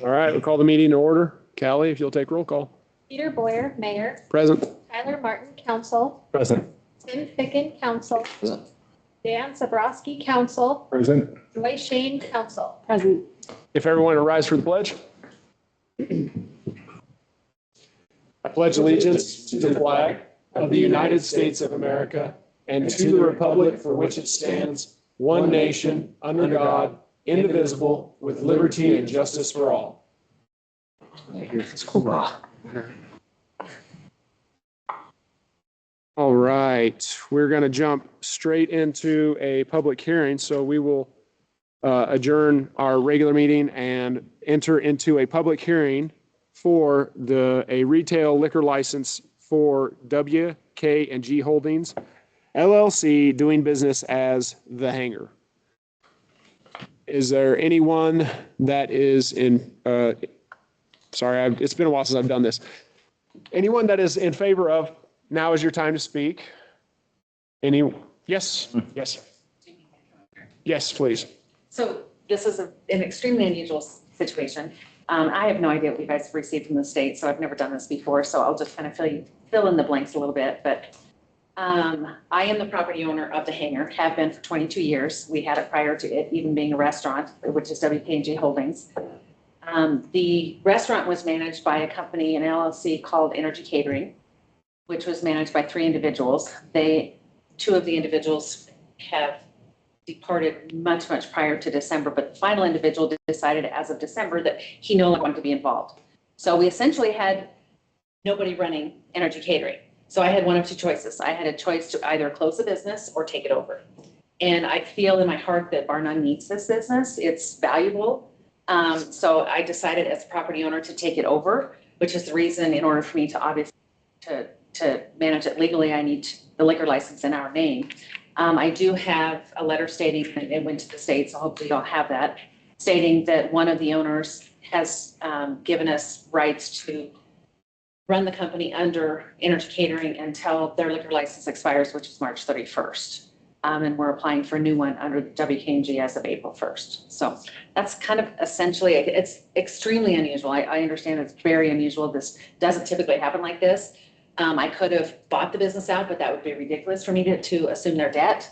All right, we'll call the meeting to order. Callie, if you'll take roll call. Peter Boyer, Mayor. Present. Tyler Martin, Council. Present. Tim Ficken, Council. Present. Dan Zabrowski, Council. Present. Joy Shane, Council. Present. If everyone would rise for the pledge. I pledge allegiance to the flag of the United States of America and to the republic for which it stands, one nation, under God, indivisible, with liberty and justice for all. All right, we're going to jump straight into a public hearing, so we will adjourn our regular meeting and enter into a public hearing for a retail liquor license for W.K.&G Holdings, LLC, doing business as The Hangar. Is there anyone that is in, sorry, it's been a while since I've done this. Anyone that is in favor of, now is your time to speak? Yes, yes. Yes, please. So this is an extremely unusual situation. I have no idea what you guys have received from the state, so I've never done this before. So I'll just kind of fill in the blanks a little bit. But I am the property owner of The Hangar, have been for 22 years. We had it prior to it even being a restaurant, which is WK&G Holdings. The restaurant was managed by a company, an LLC called Energy Catering, which was managed by 3 individuals. Two of the individuals have departed much prior to December, but the final individual decided as of December that he no longer wanted to be involved. So we essentially had nobody running Energy Catering. So I had one of 2 choices. I had a choice to either close the business or take it over. And I feel in my heart that Bar None needs this business. It's valuable. So I decided as a property owner to take it over, which is the reason in order for me to obviously to manage it legally, I need the liquor license in our name. I do have a letter stating that it went to the state, so hopefully you'll have that, stating that one of the owners has given us rights to run the company under Energy Catering until their liquor license expires, which is March 31st. And we're applying for a new one under WK&G as of April 1st. So that's kind of essentially, it's extremely unusual. I understand it's very unusual. This doesn't typically happen like this. I could have bought the business out, but that would be ridiculous for me to assume their debt,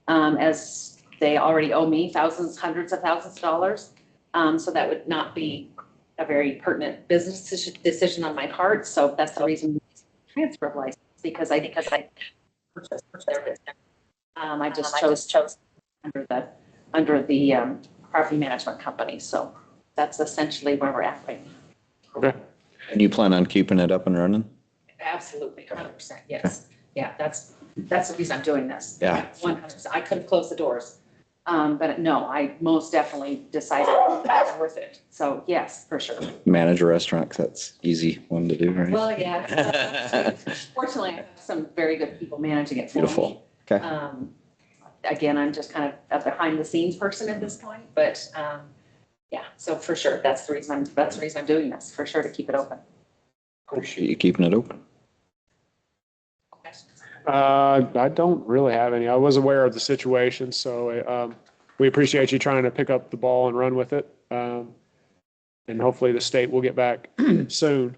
as they already owe me thousands, hundreds of thousands of dollars. So that would not be a very pertinent business decision on my part. So that's the reason transfer of license, because I purchased their business. I just chose under the property management company. So that's essentially where we're at right now. Okay. And you plan on keeping it up and running? Absolutely, 100%. Yes. Yeah, that's the reason I'm doing this. Yeah. 100%. I could have closed the doors. But no, I most definitely decided that's worth it. So yes, for sure. Manage a restaurant, 'cause that's easy one to do, right? Well, yeah. Fortunately, I have some very good people managing it for me. Beautiful. Okay. Again, I'm just kind of a behind the scenes person at this point, but yeah, so for sure, that's the reason I'm doing this, for sure, to keep it open. Appreciate you keeping it open. I don't really have any. I was aware of the situation, so we appreciate you trying to pick up the ball and run with it. And hopefully the state will get back soon.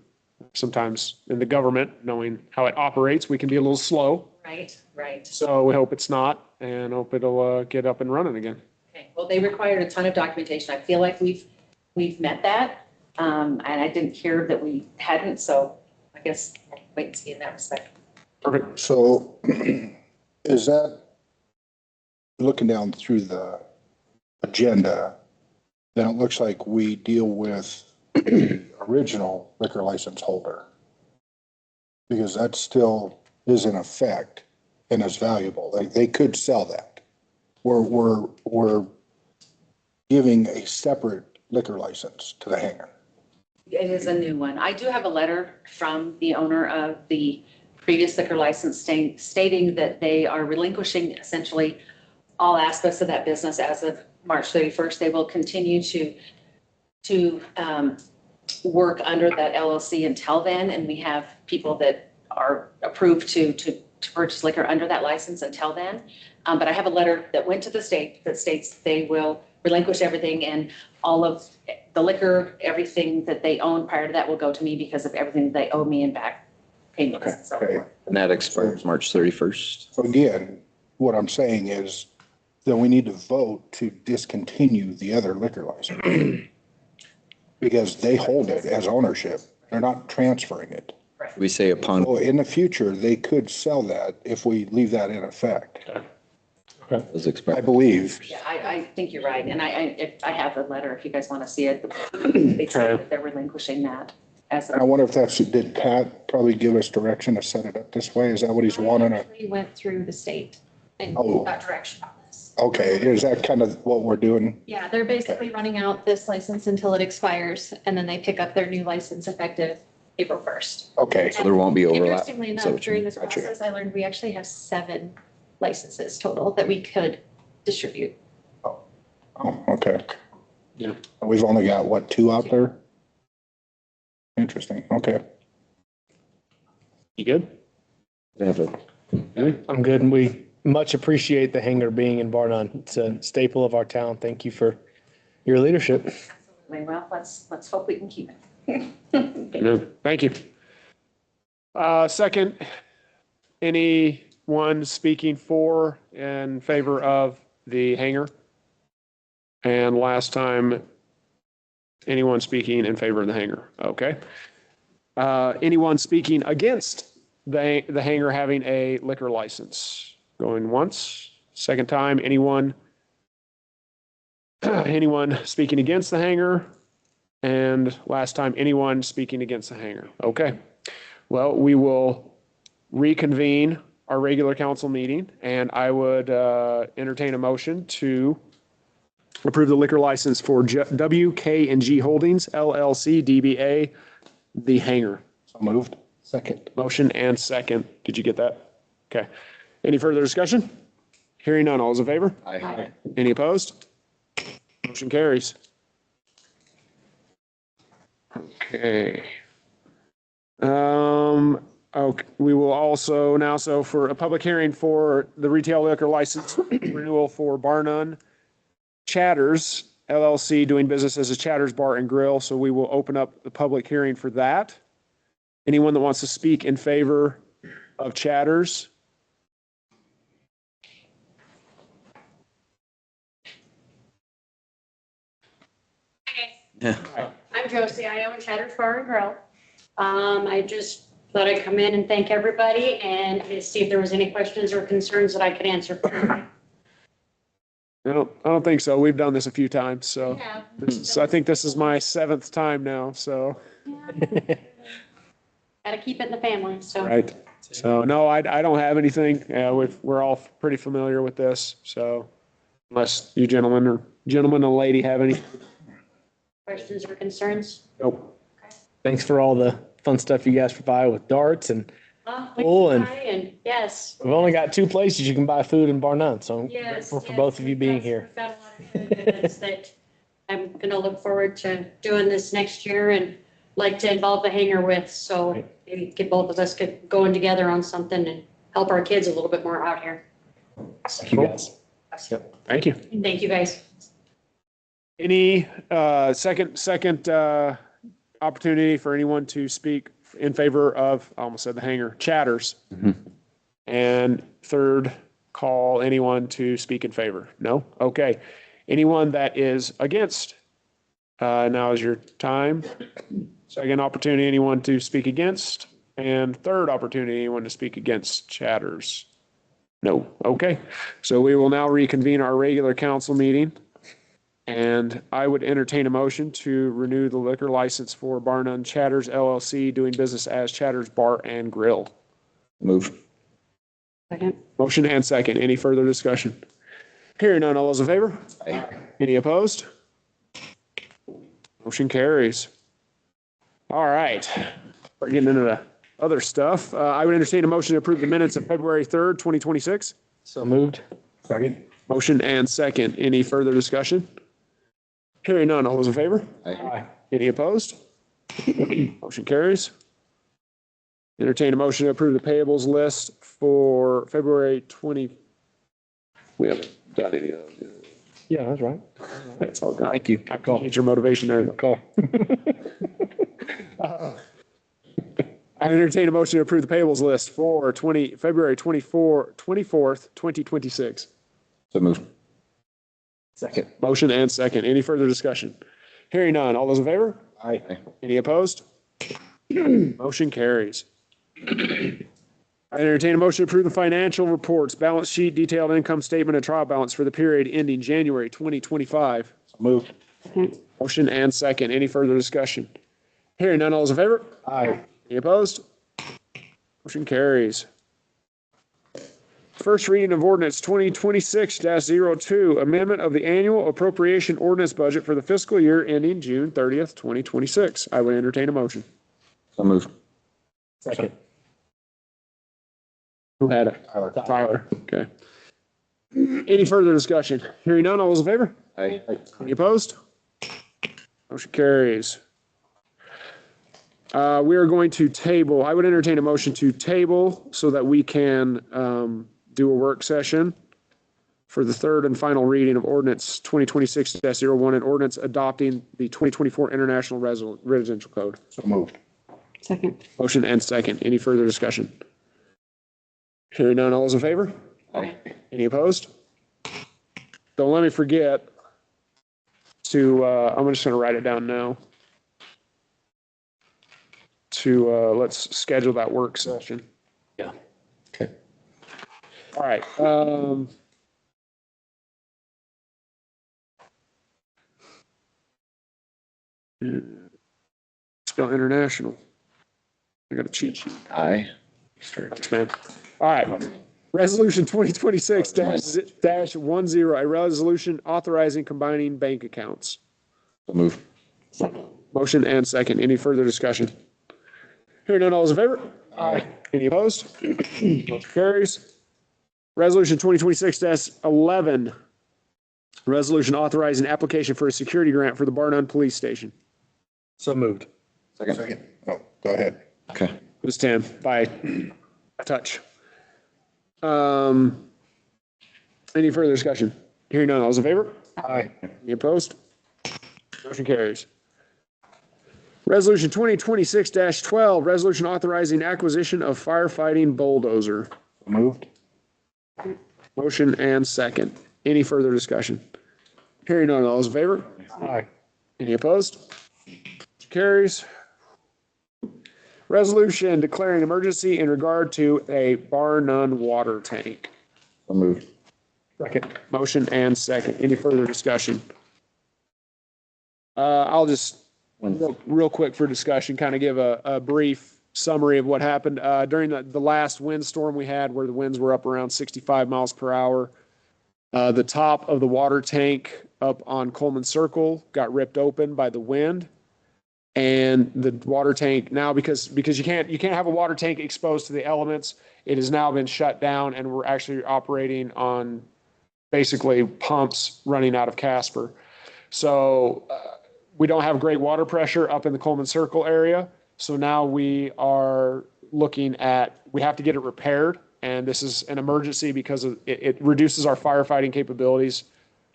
Sometimes in the government, knowing how it operates, we can be a little slow. Right. So we hope it's not, and hope it'll get up and running again. Okay, well, they required a ton of documentation. I feel like we've met that. And I didn't hear that we hadn't, so I guess I'll wait and see in that respect. Perfect. So is that, looking down through the agenda, then it looks like we deal with the original liquor license holder, because that still is in effect and is valuable. They could sell that. We're giving a separate liquor license to The Hangar. It is a new one. I do have a letter from the owner of the previous liquor license stating that they are relinquishing essentially all aspects of that business as of March 31st. They will continue to work under that LLC until then, and we have people that are approved to purchase liquor under that license until then. But I have a letter that went to the state that states they will relinquish everything, and all of the liquor, everything that they own prior to that will go to me because of everything they owe me in back payments and so Okay. forth. And that expires March 31st. So again, what I'm saying is that we need to vote to discontinue the other liquor license. Because they hold it as ownership. They're not transferring it. We say upon, So in the future, they could sell that if we leave that in effect, those I expire. believe. Yeah, I think you're right. And if I have the letter, if you guys want to see it, they say that they're relinquishing that as I a, wonder if did Pat probably give us direction to set it up this way? Is that what he's wanting? We went through the state and Oh. got direction on this. Okay, is that kind of what we're doing? Yeah, they're basically running out this license until it expires, and then they pick up their new license effective April 1st. Okay, So there won't be overlap. Interestingly Is that enough, what you during mean? this Gotcha. process, I learned we actually have 7 licenses total that we could distribute. oh, okay. Yeah. We've only got, what, 2 out there? Interesting, okay. You good? They have a I'm good, and we much appreciate the hangar being in Bar None. It's a staple of our town. Thank you for your leadership. well, let's hope we can keep it. Yeah, thank you. Second, anyone speaking for in favor of the hangar? And last time, anyone speaking in favor of the hangar? Okay. Anyone speaking against the hangar having a liquor license? Going once. Second time, anyone speaking against the hangar? And last time, anyone speaking against the hangar? Okay. Well, we will reconvene our regular council meeting, and I would entertain a motion to approve the liquor license for WK&G Holdings LLC DBA The Hangar. So moved. Second. Motion and second. Did you get that? Okay. Any further discussion? Hearing none. All is in favor? Aye. Any opposed? Motion carries. Okay. Okay, we will also now, so for a public hearing for the retail liquor license renewal for Bar None Chatters LLC, doing business as a Chatters Bar and Grill. So we will open up the public hearing for that. Anyone that wants to speak in favor of Chatters? Yeah. I'm Josie. I own Cheddar's Bar and Grill. I just thought I'd come in and thank everybody and see if there was any questions or concerns that I could answer. I don't think so. We've done this a few times, so. Yeah. So I think this is my 7th time now, so, Gotta keep it in the family, so. right. So, no, I don't have anything. We're all pretty familiar with this, so unless you gentlemen and lady have any. Questions or concerns? Nope. Thanks for all the fun stuff you guys provide with darts, and Oh, and- and yes, we've only got 2 places you can buy food in Bar None, so I'm yes. grateful for yes, both of you we've being got- here. we've got a lot of good events that I'm gonna look forward to doing this next year and like to involve the hangar with, so Right. maybe get both of us get going together on something and help our kids a little bit more out here. Thank you guys. Thank you. Thank you, guys. Any second opportunity for anyone to speak in favor of, I almost said the hangar, Chatters? And third call, anyone to speak in favor? No? Okay. Anyone that is against? Now is your time. Second opportunity, anyone to speak against? And third opportunity, anyone to speak against Chatters? No. Okay. So we will now reconvene our regular council meeting. And I would entertain a motion to renew the liquor license for Bar None Chatters LLC, doing business as Chatters Bar and Grill. Move. Second. Motion and second. Any further discussion? Hearing none. All those in favor? Aye. Any opposed? Motion carries. All right. We're getting into the other stuff. I would entertain a motion to approve the minutes of February 3rd, 2026. So moved. Second. Motion and second. Any further discussion? Hearing none. All those in favor? Aye. Any opposed? Motion carries. Entertain a motion to approve the payables list for February 20. We haven't done any of those. Yeah, that's right. That's all good. Thank you. Good call. Get your motivation there. Good call. I entertain a motion to approve the payables list for February 24th, 2026. So moved. Second. Motion and second. Any further discussion? Hearing none. All those in favor? Aye. Any opposed? Motion carries. I entertain a motion to approve the financial reports, balance sheet, detailed income statement, and trial balance for the period ending January 2025. Moved. Motion and second. Any further discussion? Hearing none. All those in favor? Aye. Any opposed? Motion carries. First reading of ordinance 2026-02, amendment of the annual appropriation ordinance budget for the fiscal year ending June 30th, 2026. I would entertain a motion. So moved. Second. Who had it? Tyler. Tyler. Okay. Any further discussion? Hearing none, all those in favor? Aye. Any opposed? Motion carries. We are going to table, I would entertain a motion to table so that we can do a work session for the third and final reading of ordinance 2026-01 and ordinance adopting the 2024 International Residential Code. So moved. Second. Motion and second. Any further discussion? Hearing none, all those in favor? Aye. Any opposed? Don't let me forget to, I'm just going to write it down now. Let's schedule that work session. Yeah. Okay. All right. Spell international. I got a cheat sheet. Aye. Thanks, man. All right. Resolution 2026-10, a resolution authorizing combining bank accounts. So moved. Motion and second. Any further discussion? Hearing none, all those in favor? Aye. Any opposed? Motion carries. Resolution 2026-11, resolution authorizing application for a security grant for the Bar None Police Station. So moved. Second. Second. Oh, go ahead. Okay. It was 10 by a touch. Any further discussion? Hearing none, all those in favor? Aye. Any opposed? Motion carries. Resolution 2026-12, resolution authorizing acquisition of firefighting bulldozer. So moved. Motion and second. Any further discussion? Hearing none, all those in favor? Aye. Any opposed? Carries. Resolution declaring emergency in regard to a Bar None water tank. So moved. Second. Motion and second. Any further discussion? I'll just, real quick for discussion, kind of give a brief summary of what happened during the last windstorm we had where the winds were up around 65 miles per hour. The top of the water tank up on Coleman Circle got ripped open by the wind. And the water tank now, because you can't have a water tank exposed to the elements, it has now been shut down and we're actually operating on basically pumps running out of Casper. So we don't have great water pressure up in the Coleman Circle area. So now we are looking at, we have to get it repaired. And this is an emergency because it reduces our firefighting capabilities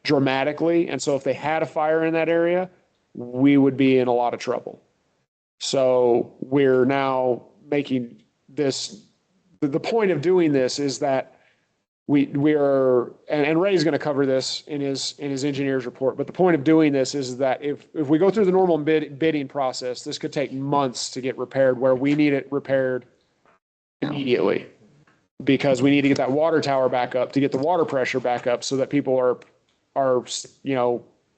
dramatically. And so if they had a fire in that area, we would be in a lot of trouble. So we're now making this, the point of doing this is that we are, and Ray's going to cover this in his engineer's report, but the point of doing this is that if we go through the normal bidding process, this could take months to get repaired, where we need it repaired immediately because we need to get that water tower back up to get the water pressure back up so that people are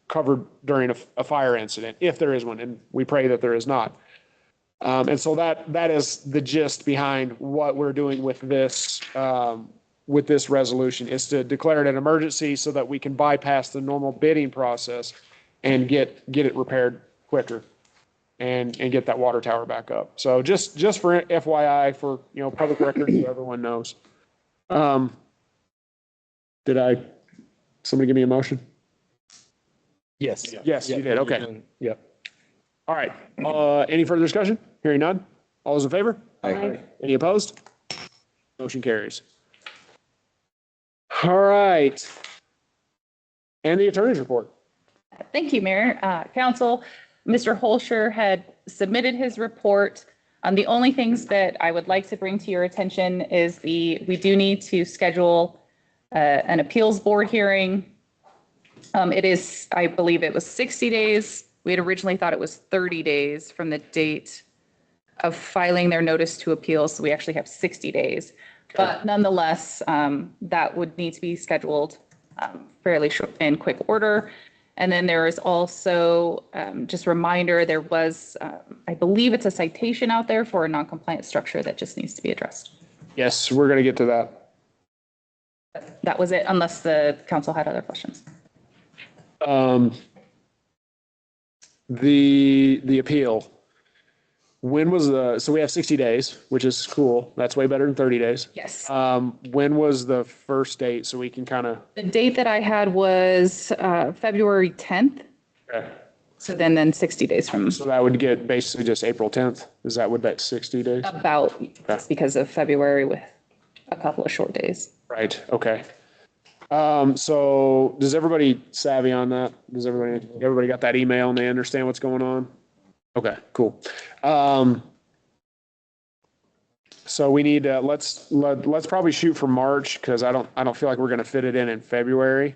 covered during a fire incident, if there is one, and we pray that there is not. And so that is the gist behind what we're doing with this resolution, is to declare it an emergency so that we can bypass the normal bidding process and get it repaired quicker and get that water tower back up. So just for FYI, for public record, so everyone knows. Somebody give me a motion? Yes. Yes, you did. Okay. Yep. All right. Any further discussion? Hearing none. All those in favor? Aye. Any opposed? Motion carries. All right. And the attorney's report. Thank you, Mayor. Council, Mr. Holscher had submitted his report. The only things that I would like to bring to your attention is we do need to schedule an appeals board hearing. It is, I believe it was 60 days. We had originally thought it was 30 days from the date of filing their notice to appeal, so we actually have 60 days. But nonetheless, that would need to be scheduled fairly short in quick order. And then there is also, just a reminder, there was, I believe it's a citation out there for a non-compliant structure that just needs to be addressed. Yes, we're going to get to that. That was it, unless the council had other questions. The appeal. When was so we have 60 days, which is cool. That's way better than 30 days. Yes. When was the first date so we can kind of, The date that I had was February 10th. okay. So then 60 days from So that would get basically just April 10th. Is that what that 60 days? about, just because of February with a couple of short days. Right, okay. So does everybody savvy on that? Does everybody got that email and they understand what's going on? Okay, cool. So we need, let's probably shoot for March because I don't feel like we're gonna fit it in February.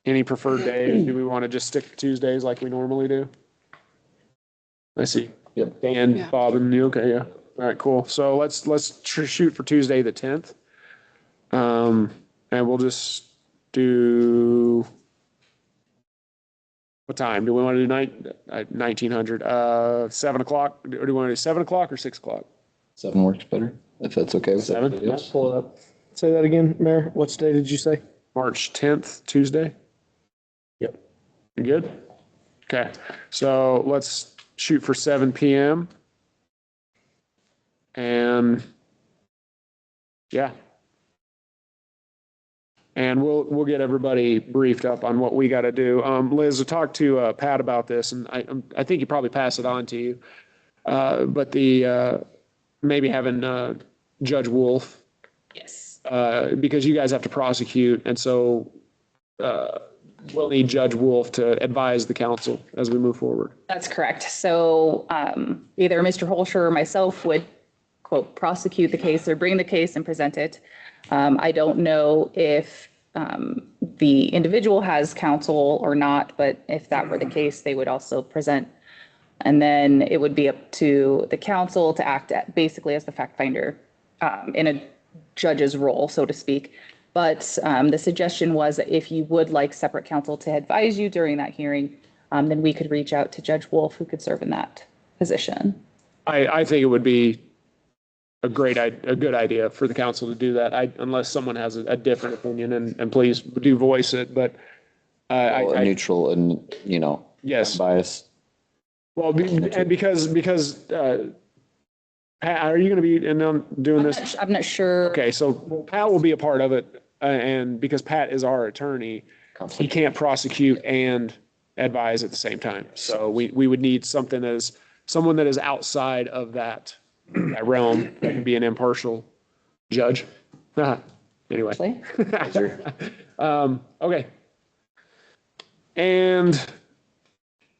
Any preferred days? Do we want to just stick to Tuesdays like we normally do? I see. Yep. Dan, Bob, and you, okay, yeah. All right, cool. So let's shoot for Tuesday, the 10th. And we'll just do, what time? Do we want to do 1900, 7 o'clock? Or do we want to do 7 o'clock or 6 o'clock? 7 works better, if that's okay with 7? everybody else. Pull it up. Say that again, Mayor. What day did you say? March 10th, Tuesday? Yep. You good? Okay, so let's shoot for 7 PM. And yeah. And we'll get everybody briefed up on what we got to do. Liz, I talked to Pat about this, and I think he probably passed it on to you. But maybe having Judge Wolf, Yes. because you guys have to prosecute, and so we'll need Judge Wolf to advise the council as we move forward. That's correct. So either Mr. Holscher or myself would, quote, prosecute the case or bring the case and present it. I don't know if the individual has counsel or not, but if that were the case, they would also present. And then it would be up to the council to act basically as the fact finder in a judge's role, so to speak. But the suggestion was that if you would like separate counsel to advise you during that hearing, then we could reach out to Judge Wolf, who could serve in that position. I think it would be a good idea for the council to do that. Unless someone has a different opinion, and please do voice it, but Well, neutral and, yes. bias. Well, and because Pat, are you going to be in on doing this? I'm not sure. Okay, so Pat will be a part of it, and because Pat is our attorney, he can't prosecute and advise at the same time. So we would need someone that is outside of that realm, that can be an impartial judge. Anyway. Okay. And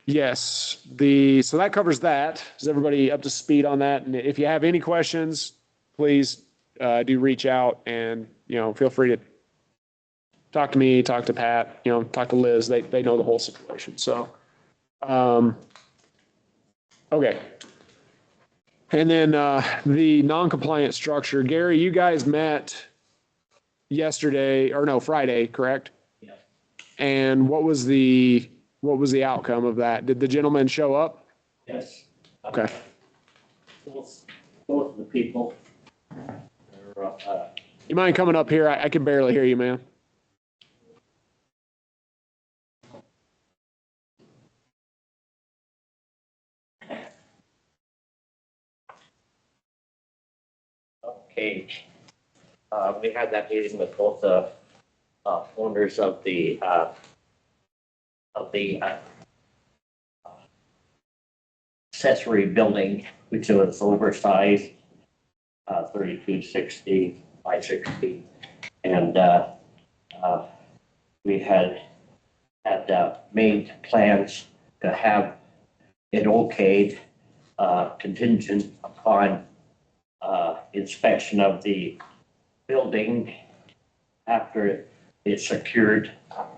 yes, so that covers that. Is everybody up to speed on that? And if you have any questions, please do reach out and, feel free to talk to me, talk to Pat, talk to Liz. They know the whole situation. So, okay. And then the non-compliant structure, Gary, you guys met Friday, correct? Yeah. And what was the outcome of that? Did the gentleman show up? Yes. Okay. Both of the people. You mind coming up here? I can barely hear you, man. Okay. We had that meeting with both the owners of the accessory building, which was oversized, 3260 by 60. And we had made plans to have it okayed contingent upon inspection of the building after it's secured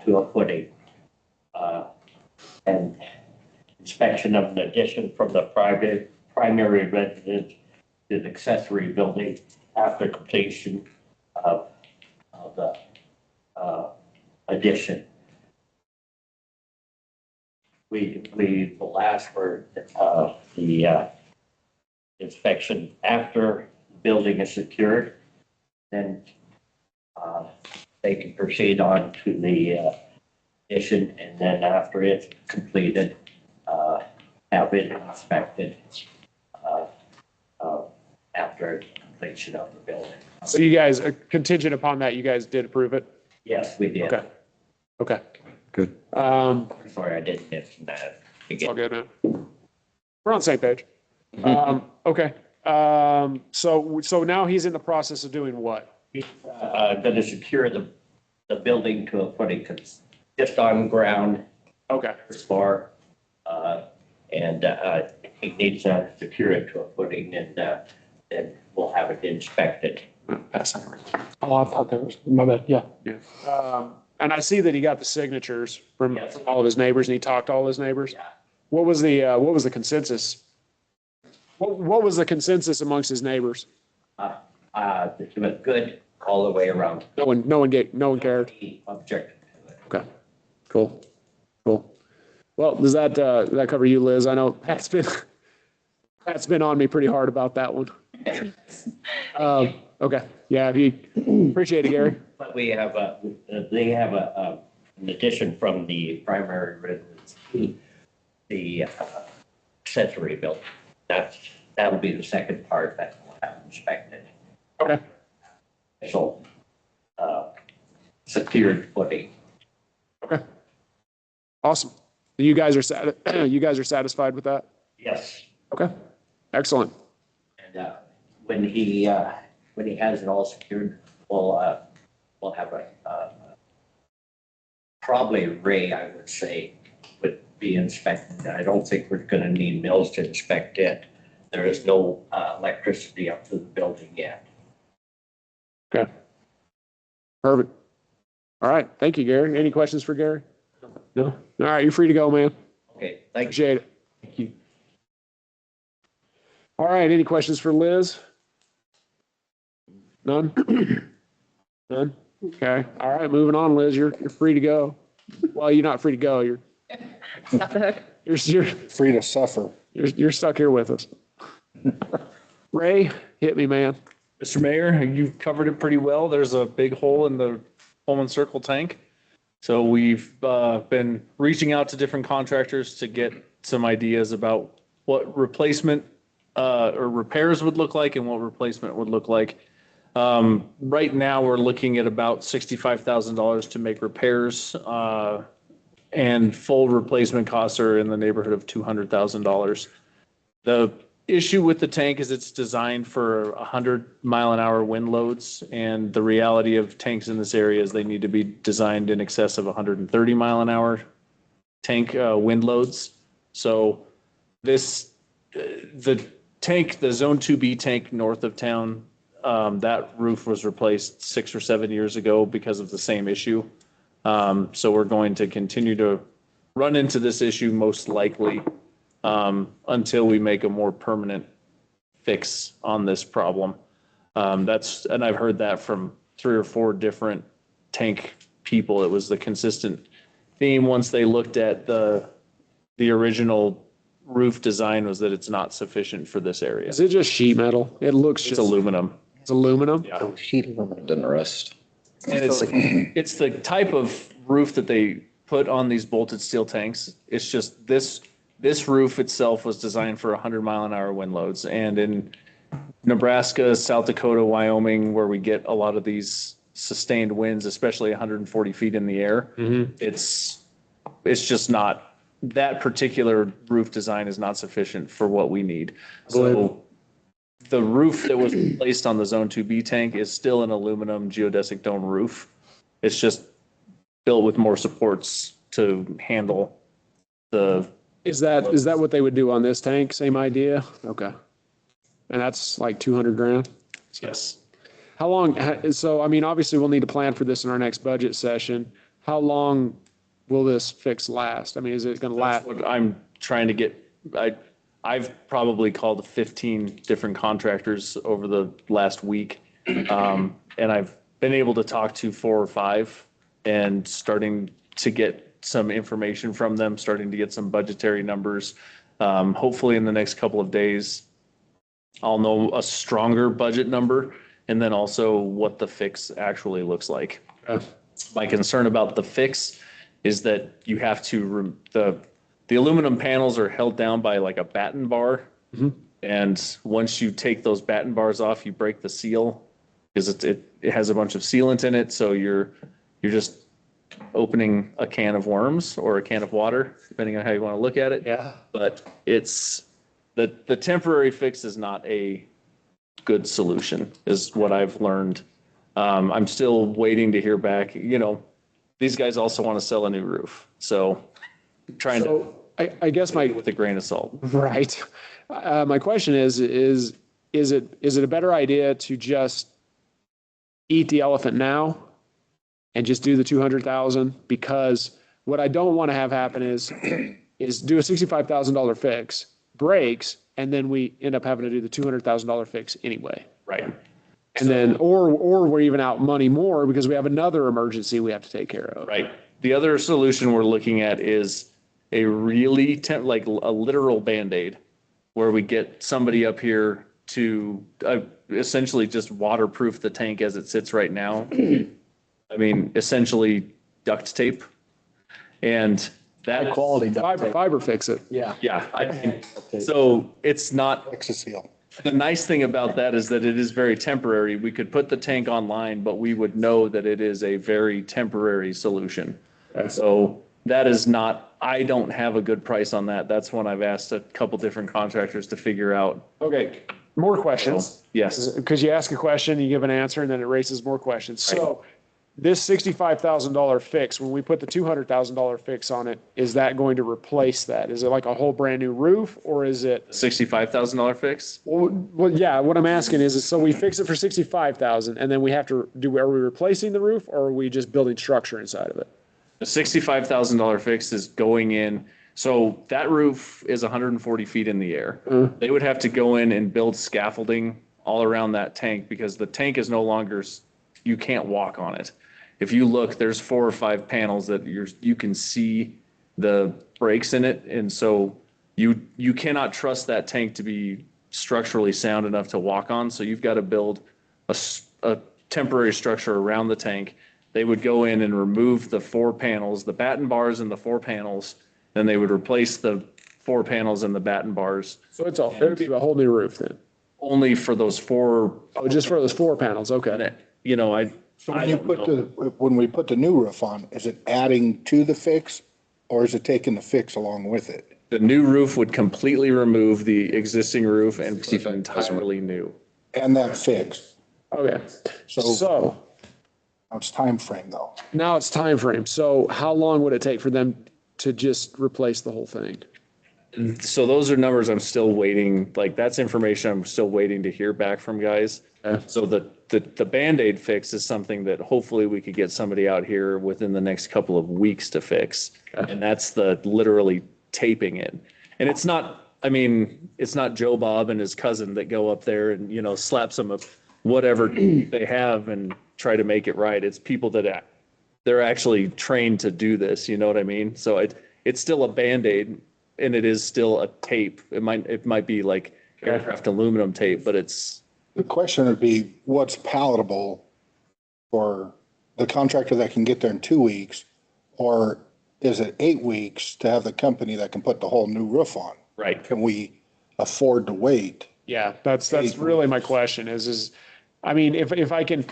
to a footing. And inspection of an addition from the primary residence to the accessory building after completion of the addition. We will ask for the inspection after the building is secured. Then they can proceed on to the addition, and then after it's completed, have it inspected after completion of the building. So you guys, contingent upon that, you guys did approve it? Yes, we did. Okay. Okay. Good. Sorry, I didn't mention that. It's all good, man. We're on the same page. Okay. So now he's in the process of doing what? Going to secure the building to a footing, 'cause just on ground, Okay. first floor, and he needs to secure it to a footing, and then we'll have it inspected. Pass that around. Oh, I thought there was, my bad, yeah. And I see that he got the signatures from Yes. all of his neighbors, and he talked to all his neighbors. Yeah. What was the consensus? What was the consensus amongst his neighbors? It was good all the way around. No one cared. He objected to it. Okay, cool. Well, does that cover you, Liz? I know Pat's been on me pretty hard about that one. Okay, yeah, appreciate it, Gary. But they have an addition from the primary residence to the accessory building. That'll be the second part that we'll have inspected. Okay. So, secured footing. Okay. Awesome. You guys are satisfied with that? Yes. Okay. Excellent. And when he has it all secured, we'll have probably Ray, I would say, would be inspected. I don't think we're going to need Mills to inspect it. There is no electricity up to the building yet. Okay. Perfect. All right. Thank you, Gary. Any questions for Gary? No? All right. You're free to go, man. Okay, thank you. Appreciate it. Thank you. All right. Any questions for Liz? None? None? Okay. All right. Moving on, Liz. You're free to go. Well, you're not free to go. You're Stop the hook. Free to suffer. you're stuck here with us. Ray, hit me, man. Mr. Mayor, you've covered it pretty well. There's a big hole in the Pullman Circle tank. So we've been reaching out to different contractors to get some ideas about what replacement or repairs would look like and what replacement would look like. Right now, we're looking at about $65,000 to make repairs, and full replacement costs are in the neighborhood of $200,000. The issue with the tank is it's designed for 100-mile-an-hour wind loads, and the reality of tanks in this area is they need to be designed in excess of 130-mile-an-hour tank wind loads. So the tank, the Zone 2B tank north of town, that roof was replaced 6 or 7 years ago because of the same issue. So we're going to continue to run into this issue most likely until we make a more permanent fix on this problem. And I've heard that from 3 or 4 different tank people. It was the consistent theme once they looked at the original roof design was that it's not sufficient for this area. Is it just sheet metal? It looks It's just aluminum. It's aluminum? Yeah. Didn't rust. And it's the type of roof that they put on these bolted steel tanks. It's just this roof itself was designed for 100-mile-an-hour wind loads. And in Nebraska, South Dakota, Wyoming, where we get a lot of these sustained winds, especially 140 feet in the air, it's just not, that particular roof design is not sufficient for what we need. So the roof that was placed on the Zone 2B tank is still an aluminum geodesic dome roof. It's just built with more supports to handle the, Is that what they would do on this tank? Same idea? Okay. And that's like 200 grand? yes. How long, so I mean, obviously we'll need to plan for this in our next budget session. How long will this fix last? I mean, is it gonna last? What I'm trying to get, I've probably called 15 different contractors over the last week. And I've been able to talk to 4 or 5 and starting to get some information from them, starting to get some budgetary numbers. Hopefully in the next couple of days, I'll know a stronger budget number and then also what the fix actually looks like. My concern about the fix is that you have to, the aluminum panels are held down by like a batten bar. And once you take those batten bars off, you break the seal because it has a bunch of sealant in it. So you're just opening a can of worms or a can of water, depending on how you want to look at it. Yeah. But it's, the temporary fix is not a good solution, is what I've learned. I'm still waiting to hear back. You know, these guys also want to sell a new roof. So trying to, So I guess with a grain of salt. right. My question is it a better idea to just eat the elephant now and just do the 200,000? Because what I don't want to have happen is do a $65,000 fix, breaks, and then we end up having to do the $200,000 fix anyway. Right. And then, or we're even out money more because we have another emergency we have to take care of. Right. The other solution we're looking at is a really like a literal Band-Aid where we get somebody up here to essentially just waterproof the tank as it sits right now. I mean, essentially duct tape. And that High quality duct tape. Fiber fix it. Yeah. Yeah. I mean, so it's not, Fix a seal. the nice thing about that is that it is very temporary. We could put the tank online, but we would know that it is a very temporary solution. So that is not, I don't have a good price on that. That's one I've asked a couple different contractors to figure out. Okay, more questions. Yes. Because you ask a question, you give an answer, and then it raises more questions. So this $65,000 fix, when we put the $200,000 fix on it, is that going to replace that? Is it like a whole brand new roof, or is it? $65,000 fix? Well, yeah, what I'm asking is so we fix it for 65,000 and then we have to are we replacing the roof, or are we just building structure inside of it? The $65,000 fix is going in. So that roof is 140 feet in the air. They would have to go in and build scaffolding all around that tank because the tank is no longer, you can't walk on it. If you look, there's 4 or 5 panels that you can see the breaks in it. And so you cannot trust that tank to be structurally sound enough to walk on. So you've got to build a temporary structure around the tank. They would go in and remove the 4 panels, the batten bars and the 4 panels. Then they would replace the 4 panels and the batten bars So it would be a whole new roof then? only for those 4. Oh, just for those 4 panels, okay. You know, So when we put the new roof on, is it adding to the fix or is it taking the fix along with it? the new roof would completely remove the existing roof and put it entirely new. And that fix. Okay, So so now it's time frame though. now it's time frame. So how long would it take for them to just replace the whole thing? So those are numbers I'm still waiting, like that's information I'm still waiting to hear back from guys. Okay. So the Band-Aid fix is something that hopefully we could get somebody out here within the next couple of weeks to fix. Okay. And that's the literally taping it. And it's not, I mean, it's not Joe Bob and his cousin that go up there and, you know, slap some of whatever they have and try to make it right. It's people that they're actually trained to do this, you know what I mean? So it's still a Band-Aid and it is still a tape. It might be like aircraft aluminum tape, but it's. The question would be, what's palatable for the contractor that can get there in 2 weeks? Or is it 8 weeks to have the company that can put the whole new roof on? Right. Can we afford to wait? Yeah, that's really my question is, I mean, if we can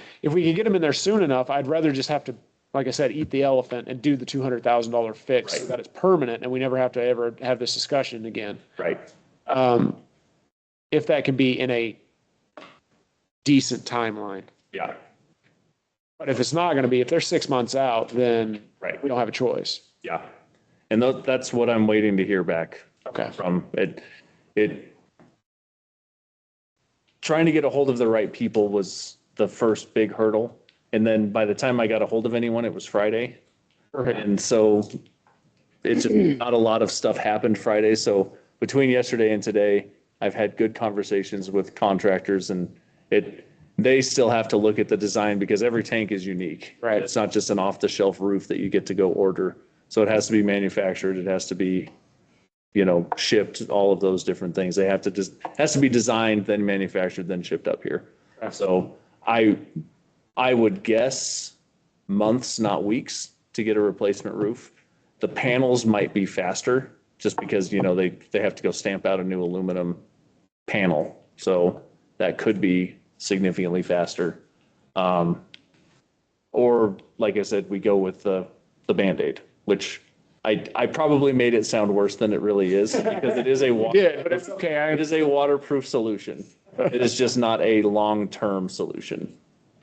get them in there soon enough, I'd rather just have to, like I said, eat the elephant and do the $200,000 fix so that it's permanent and we never have to ever have this discussion again. Right. If that can be in a decent timeline. Yeah, But if it's not going to be, if they're 6 months out, then right. we don't have a choice. Yeah. And that's what I'm waiting to hear back Okay. from it. Trying to get a hold of the right people was the first big hurdle. And then by the time I got a hold of anyone, it was Friday. And so it's just not a lot of stuff happened Friday. So between yesterday and today, I've had good conversations with contractors, and they still have to look at the design because every tank is unique. Right. It's not just an off the shelf roof that you get to go order. So it has to be manufactured. It has to be, shipped, all of those different things. They have to just, has to be designed, then manufactured, then shipped up here. So I would guess months, not weeks, to get a replacement roof. The panels might be faster just because, they have to go stamp out a new aluminum panel. So that could be significantly faster. Or like I said, we go with the Band-Aid, which I probably made it sound worse than it really is because it is a But it's okay. it is a waterproof solution. It is just not a long-term solution.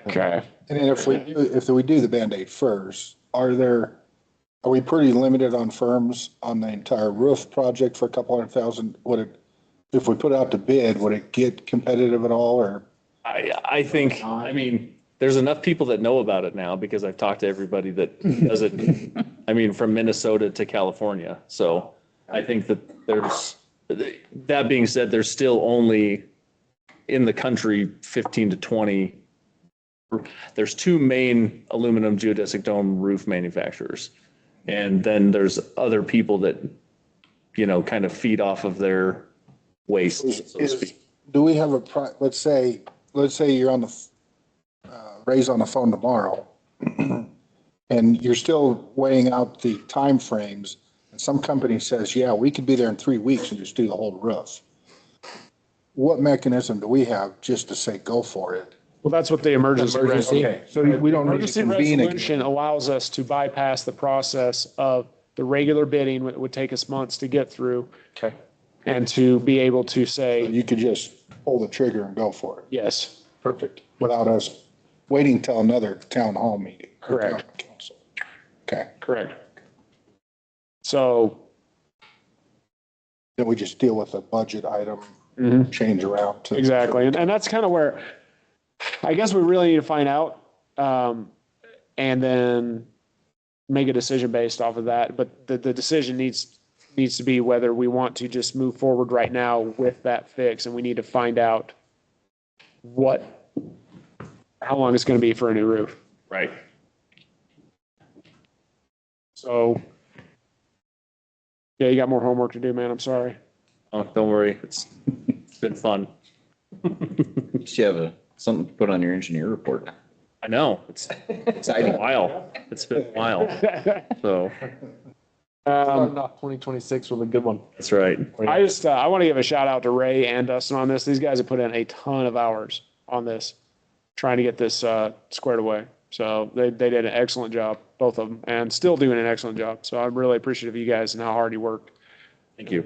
Okay. And then if we do the Band-Aid first, are we pretty limited on firms on the entire roof project for a couple $100,000? If we put it out to bid, would it get competitive at all, or? I think, there's enough people that know about it now because I've talked to everybody that does it, from Minnesota to California. So I think that that being said, there's still only in the country 15 to 20. There's two main aluminum geodesic dome roof manufacturers. And then there's other people that, kind of feed off of their waste, so to speak. Do we have let's say you're on Ray's on the phone tomorrow and you're still weighing out the timeframes, and some company says, yeah, we could be there in 3 weeks and just do the whole roof. What mechanism do we have just to say, go for it? Well, that's what the emergency. Okay, so we don't need Emergency to convene resolution again. allows us to bypass the process of the regular bidding, it would take us months to get through. Okay. And to be able to say, You could just pull the trigger and go for it. yes, Perfect. Without us waiting till another town hall meeting. or Correct. town council. Okay, correct. So, then we just deal with a budget item, change around to. exactly. And that's kind of where I guess we really need to find out, and then make a decision based off of that. But the decision needs to be whether we want to just move forward right now with that fix, and we need to find out how long it's going to be for a new roof. Right. So, yeah, you got more homework to do, man. I'm sorry. Oh, don't worry. It's been fun. You have something to put on your engineer report. I know. It's been a while. It's been a while. So Starting off 2026 with a good one. that's right. I want to give a shout out to Ray and Dustin on this. These guys have put in a ton of hours on this, trying to get this squared away. So they did an excellent job, both of them, and still doing an excellent job. So I'm really appreciative of you guys and how hard you worked. Thank you.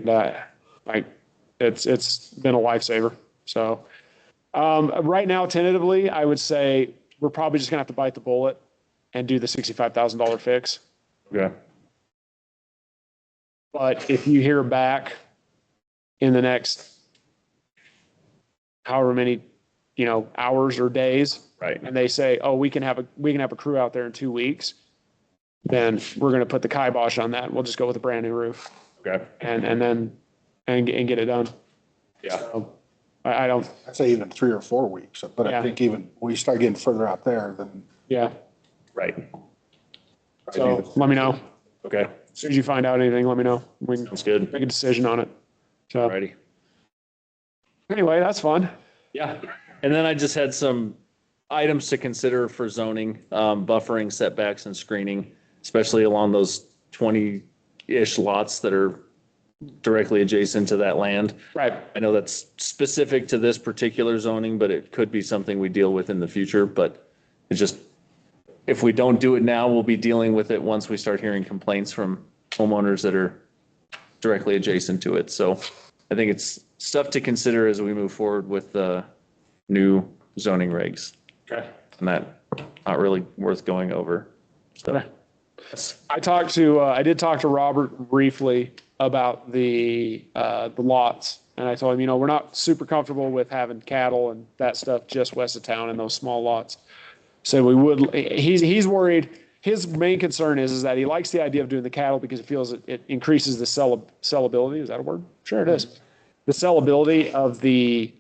It's been a lifesaver. So right now, tentatively, I would say we're probably just gonna have to bite the bullet and do the $65,000 fix. Okay. But if you hear back in the next however many, hours or days, Right. and they say, oh, we can have a crew out there in 2 weeks, then we're going to put the kibosh on that. And we'll just go with a brand new roof Okay. and get it done. Yeah. So I don't, I'd say even 3 or 4 weeks, but Yeah. I think even we start getting further out there, then yeah. Right. So let me know. Okay. As soon as you find out anything, let me know. We can That's good. make a decision on it. So Alrighty. anyway, that's fun. Yeah. And then I just had some items to consider for zoning, buffering, setbacks, and screening, especially along those 20-ish lots that are directly adjacent to that land. Right. I know that's specific to this particular zoning, but it could be something we deal with in the future. But it's just, if we don't do it now, we'll be dealing with it once we start hearing complaints from homeowners that are directly adjacent to it. So I think it's stuff to consider as we move forward with the new zoning regs. Okay. And that not really worth going over. So Okay. I did talk to Robert briefly about the lots. And I told him, we're not super comfortable with having cattle and that stuff just west of town in those small lots. So he's worried. His main concern is that he likes the idea of doing the cattle because he feels it increases the sellability. Is that a word? Sure it is. The sellability of the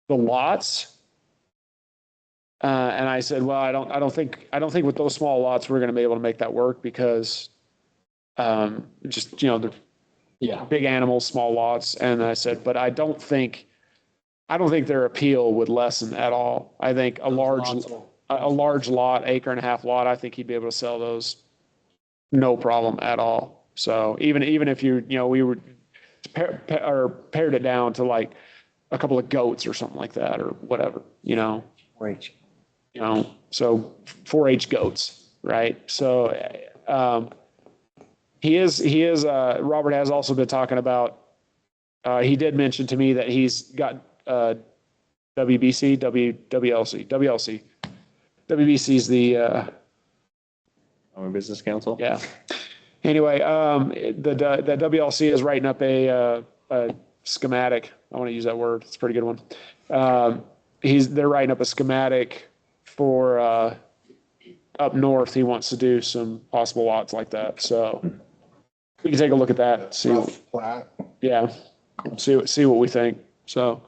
lots. And I said, well, I don't think with those small lots, we're going to be able to make that work because, they're big animals, small lots. And I said, but I don't think their appeal would lessen at all. I think a large lot, acre and a half lot, I think he'd be able to sell those no problem at all. So even if we were pared it down to like a couple of goats or something like that or whatever, Right. so 4-H goats, right? So, Robert has also been talking about, he did mention to me that he's got, WBC. WBC is the, Our business council. yeah. Anyway, the WLC is writing up a schematic. I want to use that word. It's a pretty good one. They're writing up a schematic for, up north. He wants to do some possible lots like that. So we can take a look at that. See, Rough plat. yeah, see what we think. So,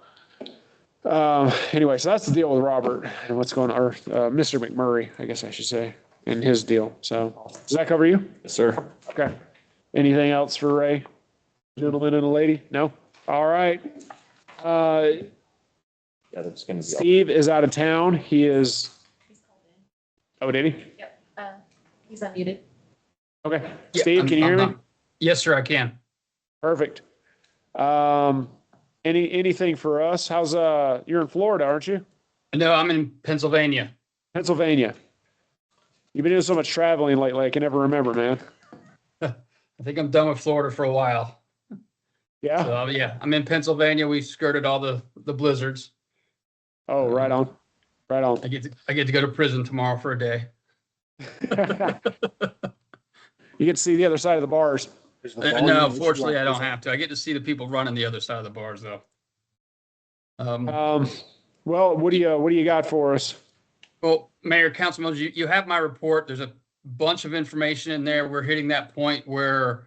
anyway, so that's the deal with Robert and what's going on, or Mr. McMurray, I guess I should say, and his deal. So does that cover you? Yes, sir. Okay. Anything else for Ray? Gentleman and a lady? No? All right. Yeah, that's gonna be. Steve is out of town. He is. Oh, did he? Yep. He's unmuted. Okay. Yeah, Steve, can you hear me? Yes, sir, I can. Perfect. Anything for us? How's you're in Florida, aren't you? No, I'm in Pennsylvania. Pennsylvania. You've been doing so much traveling lately, I can never remember, man. I think I'm done with Florida for a while. Yeah. So yeah, I'm in Pennsylvania. We skirted all the blizzards. Oh, right on. Right on. I get to go to prison tomorrow for a day. You get to see the other side of the bars. Is the volume No, issue fortunately, on I don't this? have to. I get to see the people running the other side of the bars, though. Well, what do you got for us? Well, Mayor, council members, you have my report. There's a bunch of information in there. We're hitting that point where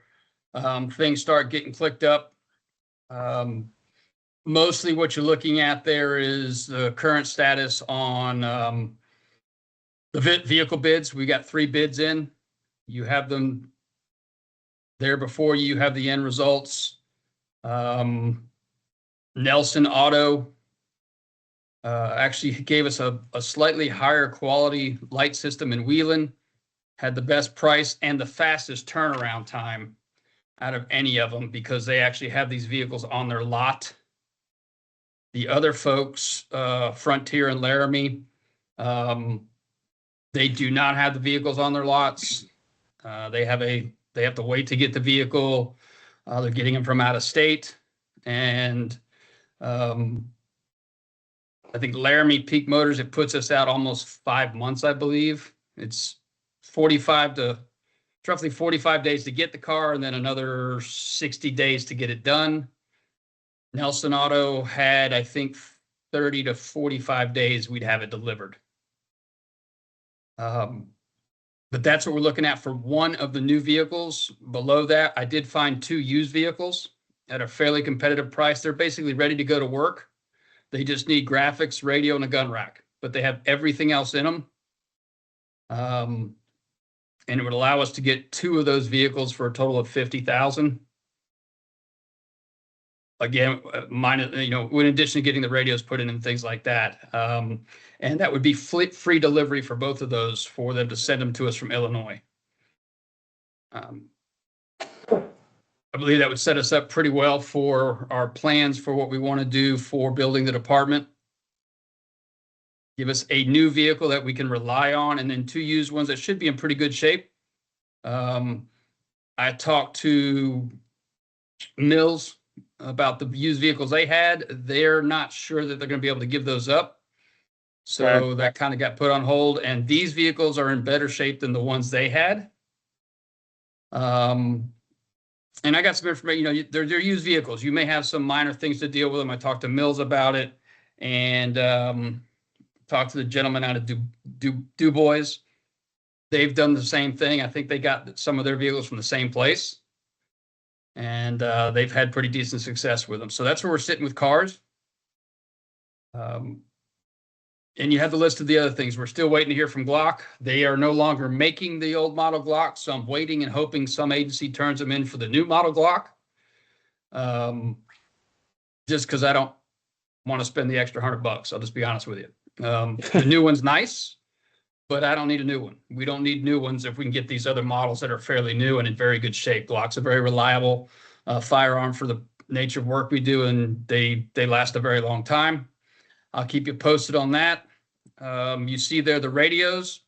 things start getting clicked up. Mostly what you're looking at there is the current status on the vehicle bids. We got 3 bids in. You have them there before you have the end results. Nelson Auto actually gave us a slightly higher quality light system in Wheeling, had the best price and the fastest turnaround time out of any of them because they actually have these vehicles on their lot. The other folks, Frontier and Laramie, they do not have the vehicles on their lots. They have to wait to get the vehicle. They're getting them from out of state. And I think Laramie Peak Motors, it puts us out almost 5 months, I believe. It's roughly 45 days to get the car and then another 60 days to get it done. Nelson Auto had, I think, 30 to 45 days we'd have it delivered. But that's what we're looking at for one of the new vehicles. Below that, I did find 2 used vehicles at a fairly competitive price. They're basically ready to go to work. They just need graphics, radio, and a gun rack, but they have everything else in them. And it would allow us to get 2 of those vehicles for a total of $50,000. Again, minus, in addition to getting the radios put in and things like that. And that would be free delivery for both of those for them to send them to us from Illinois. I believe that would set us up pretty well for our plans for what we want to do for building the department. Give us a new vehicle that we can rely on, and then 2 used ones that should be in pretty good shape. I talked to Mills about the used vehicles they had. They're not sure that they're going to be able to give those up. So that kind of got put on hold, and these vehicles are in better shape than the ones they had. And I got some information, they're used vehicles. You may have some minor things to deal with them. I talked to Mills about it, and talked to the gentleman out of Du Bois. They've done the same thing. I think they got some of their vehicles from the same place, and they've had pretty decent success with them. So that's where we're sitting with cars. And you have the list of the other things. We're still waiting to hear from Glock. They are no longer making the old model Glock, so I'm waiting and hoping some agency turns them in for the new model Glock. Just because I don't want to spend the extra $100. I'll just be honest with you. The new one's nice, but I don't need a new one. We don't need new ones if we can get these other models that are fairly new and in very good shape. Glock's a very reliable firearm for the nature of work we do, and they last a very long time. I'll keep you posted on that. You see there the radios,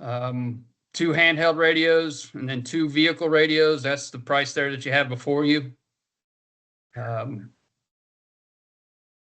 2 handheld radios, and then 2 vehicle radios. That's the price there that you have before you.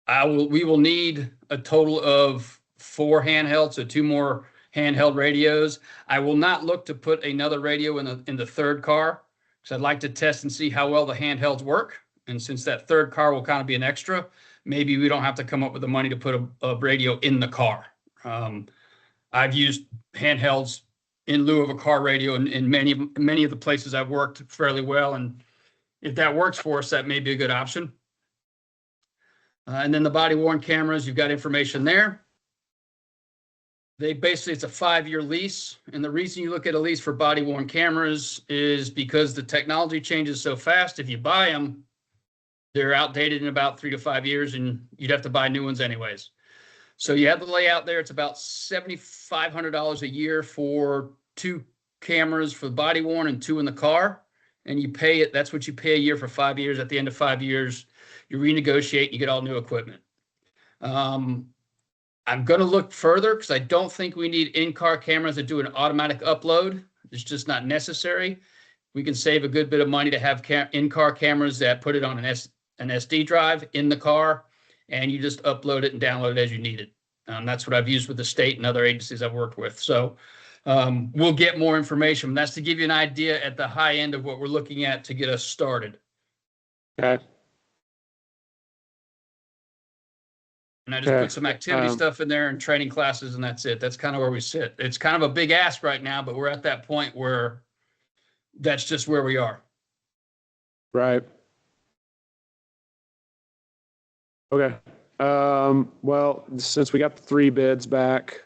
We will need a total of 4 handhelds, so 2 more handheld radios. I will not look to put another radio in the third car, because I'd like to test and see how well the handhelds work. And since that third car will kind of be an extra, maybe we don't have to come up with the money to put a radio in the car. I've used handhelds in lieu of a car radio in many of the places I've worked fairly well. And if that works for us, that may be a good option. And then the body worn cameras, you've got information there. It's a 5-year lease. And the reason you look at a lease for body worn cameras is because the technology changes so fast. If you buy them, they're outdated in about 3 to 5 years, and you'd have to buy new ones anyways. So you have the layout there. It's about $7,500 a year for 2 cameras for the body worn and 2 in the car. And you pay it. That's what you pay a year for 5 years. At the end of 5 years, you renegotiate, you get all new equipment. I'm going to look further because I don't think we need in-car cameras that do an automatic upload. It's just not necessary. We can save a good bit of money to have in-car cameras that put it on an SD drive in the car, and you just upload it and download it as you need it. That's what I've used with the state and other agencies I've worked with. So we'll get more information. That's to give you an idea at the high end of what we're looking at to get us started. Okay. And I just put some activity stuff in there and training classes, and that's it. That's kind of where we sit. It's kind of a big ask right now, but we're at that point where that's just where we are. Right. Okay. Well, since we got the 3 bids back,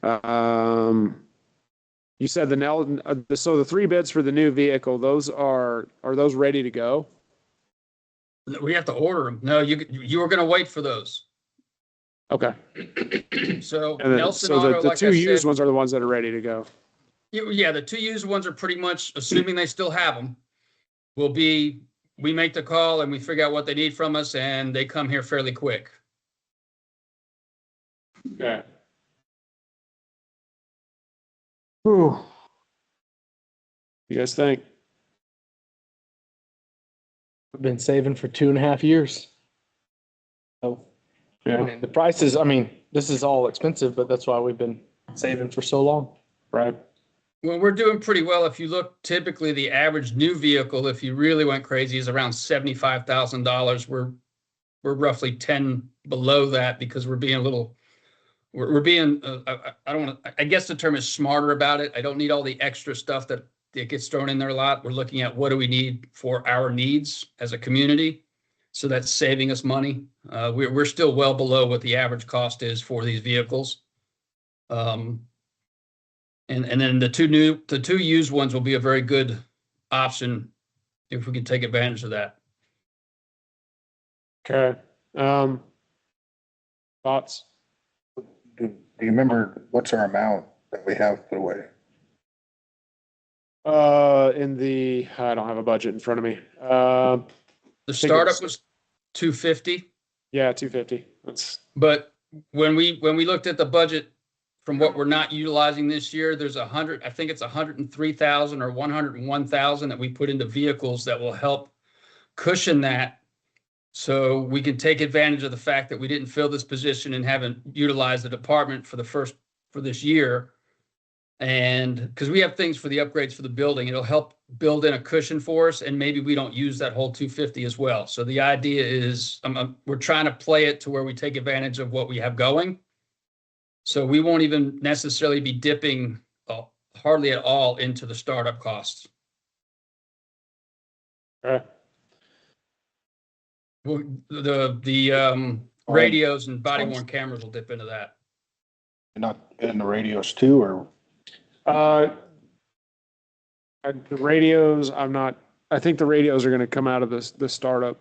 you said so the 3 bids for the new vehicle, are those ready to go? We have to order them. No, you were going to wait for those. Okay. So And then, Nelson so Auto, the like 2 I used said, ones are the ones that are ready to go. yeah, the 2 used ones are pretty much, assuming they still have them, we make the call and we figure out what they need from us, and they come here fairly quick. Okay. Whew. You guys think? We've been saving for 2.5 years. So, Yeah. I mean, the prices, this is all expensive, but that's why we've been saving for so long. Right. Well, we're doing pretty well. If you look, typically the average new vehicle, if you really went crazy, is around $75,000. We're roughly 10 below that because we're being a little, we're being, I guess the term is smarter about it. I don't need all the extra stuff that gets thrown in there a lot. We're looking at what do we need for our needs as a community. So that's saving us money. We're still well below what the average cost is for these vehicles. And then the 2 used ones will be a very good option if we can take advantage of that. Okay. Thoughts? Do you remember what's our amount that we have put away? I don't have a budget in front of me. The startup was 250, Yeah, 250. but when we looked at the budget from what we're not utilizing this year, there's I think it's 103,000 or 101,000 that we put into vehicles that will help cushion that So we can take advantage of the fact that we didn't fill this position and haven't utilized the department for this year. And because we have things for the upgrades for the building, it'll help build in a cushion for us, and maybe we don't use that whole 250 as well. So the idea is we're trying to play it to where we take advantage of what we have going. So we won't even necessarily be dipping hardly at all into the startup costs. Okay. Well, the radios and body worn cameras will dip into that. Not in the radios too, or The radios, I think the radios are gonna come out of the startup.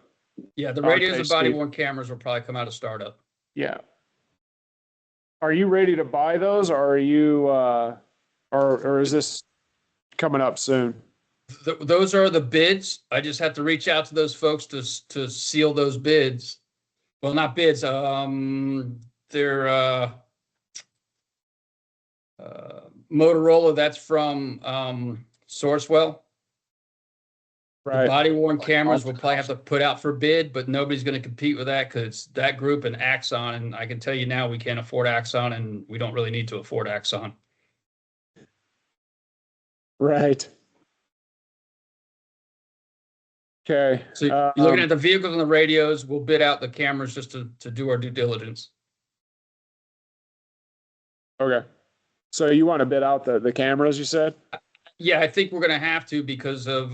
Yeah, the Okay, radios and body Steve. worn cameras will probably come out of startup. Yeah. Are you ready to buy those, or are you, or is this coming up soon? Those are the bids. I just have to reach out to those folks to seal those bids. Well, not bids, they're Motorola, that's from Sourcewell. The Right, body worn cameras will probably have to put out for bid, but nobody's going to compete with that because it's that group and Axon. And I can tell you now, we can't afford Axon, and we don't really need to afford Axon. right. Okay. So you're looking at the vehicles and the radios. We'll bid out the cameras just to do our due diligence. Okay. So you want to bid out the cameras, you said? Yeah, I think we're going to have to because of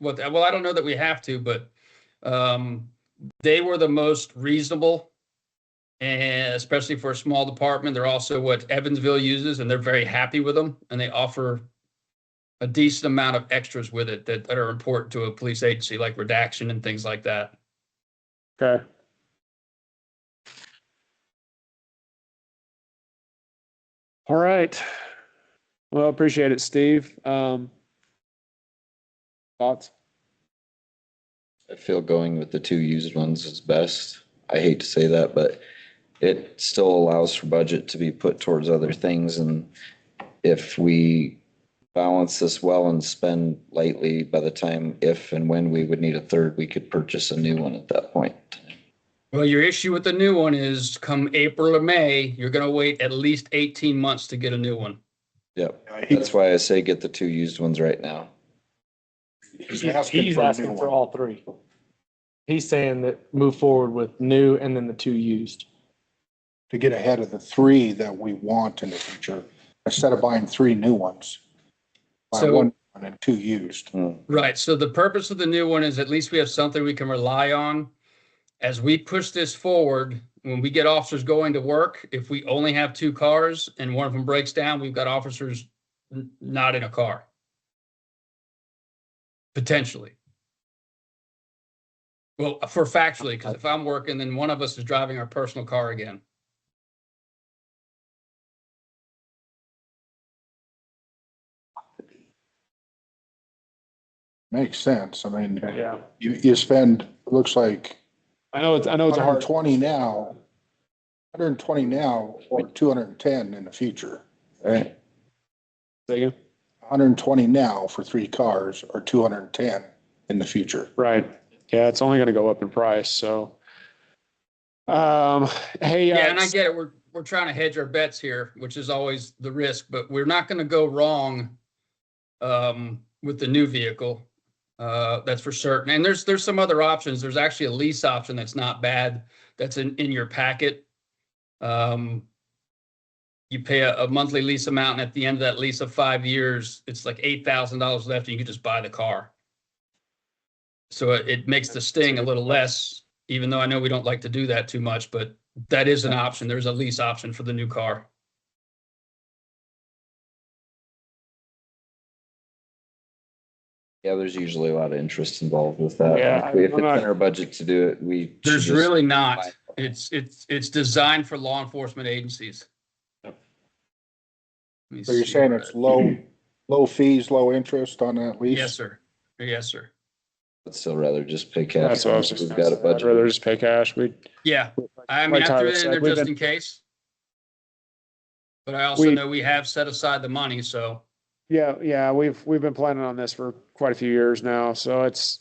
well, I don't know that we have to, but they were the most reasonable, and especially for a small department. They're also what Evansville uses, and they're very happy with them, and they offer a decent amount of extras with it that are important to a police agency, like redaction and things like that. Okay. All right. Well, appreciate it, Steve. Thoughts? I feel going with the 2 used ones is best. I hate to say that, but it still allows for budget to be put towards other things. And if we balance this well and spend lightly, by the time if and when we would need a third, we could purchase a new one at that point. Well, your issue with the new one is come April or May, you're going to wait at least 18 months to get a new one. Yep. That's why I say get the 2 used ones right now. He's asking for all 3. He's saying that move forward with new and then the 2 used. to get ahead of the 3 that we want in the future, instead of buying 3 new ones. Buy So- 1 and 2 used. Right. So the purpose of the new one is at least we have something we can rely on. As we push this forward, when we get officers going to work, if we only have 2 cars and one of them breaks down, we've got officers not in a car. Potentially. Well, for factually, because if I'm working, then one of us is driving our personal car again. Makes sense. I mean, Yeah. you spend, looks like I know it's a hard. 120 now, 120 now, or 210 in the future. Right. Say again? 120 now for 3 cars, or 210 in the future. Right. Yeah, it's only gonna go up in price, so. Hey. Yeah, and I get it. We're trying to hedge our bets here, which is always the risk, but we're not going to go wrong with the new vehicle. That's for certain. And there's some other options. There's actually a lease option that's not bad. That's in your packet. You pay a monthly lease amount, and at the end of that lease of 5 years, it's like $8,000 left, and you can just buy the car. So it makes the sting a little less, even though I know we don't like to do that too much, but that is an option. There's a lease option for the new car. Yeah, there's usually a lot of interest involved with that. Yeah, If it's I'm not- in our budget to do it, we. should There's just- really not. It's designed for law enforcement agencies. Let me So you're see saying where it's it- low fees, low interest on that lease? Yes, sir. Yes, sir. I'd still rather just pay cash. That's what I was just We've gonna got a say. I'd rather budget. just pay cash. Yeah, I mean, like I threw Tyler it in said, there we've just been- in case. But I also know we have set aside the money, so. Yeah, we've been planning on this for quite a few years now, so it's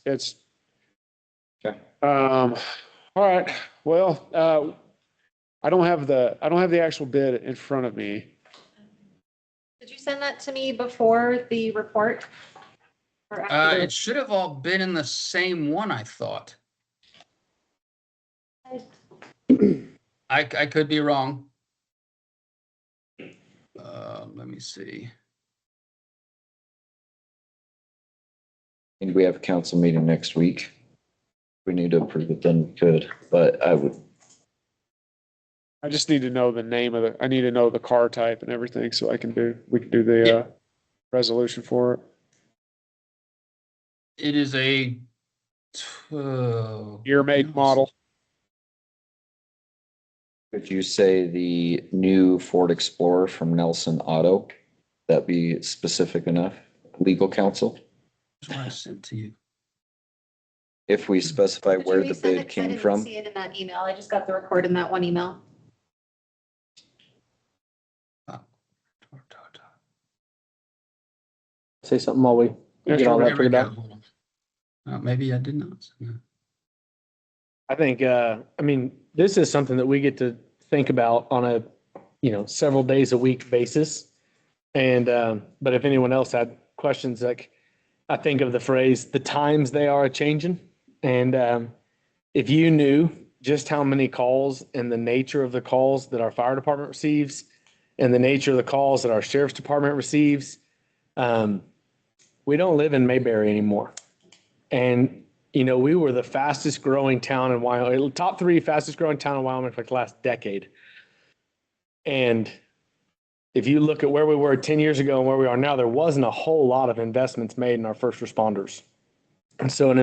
Okay. All right, well, I don't have the actual bid in front of me. Did you send that to me before the report? Or after It should have all been in the same one, I thought. I could be wrong. Let me see. And we have a council meeting next week. If we need to approve it, then we could, but I just need to know the name of I need to know the car type and everything so we can do the, Yeah. resolution for it. It is a Year, make, model. Could you say the new Ford Explorer from Nelson Auto? That be specific enough? Legal counsel? That's what I sent to you. If we specify Did you where the resend it? bid 'Cause I came didn't from? see it in that email. I just got the report in that one email. Say something while we Yeah, get all sure. that There we figured go. out. Hold on. Maybe I did not. send that. I think, I mean, this is something that we get to think about on a, several days a week basis. And, but if anyone else had questions, like, I think of the phrase, the times they are a-changing. And, if you knew just how many calls and the nature of the calls that our fire department receives and the nature of the calls that our sheriff's department receives, we don't live in Mayberry anymore. And, we were the fastest growing town in Wyoming, top 3 fastest growing town in Wyoming for like the last decade. And if you look at where we were 10 years ago and where we are now, there wasn't a whole lot of investments made in our first responders. And so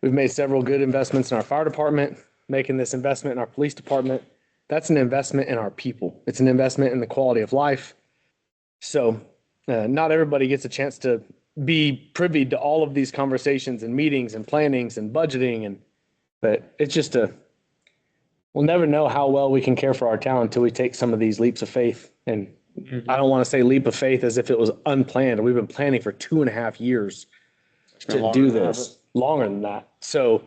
we've made several good investments in our fire department, making this investment in our police department. That's an investment in our people. It's an investment in the quality of life. So not everybody gets a chance to be privy to all of these conversations and meetings and plannings and budgeting. But it's just we'll never know how well we can care for our town until we take some of these leaps of faith. And I don't want to say leap of faith as if it was unplanned. We've been planning for 2.5 years to do this, longer than that. So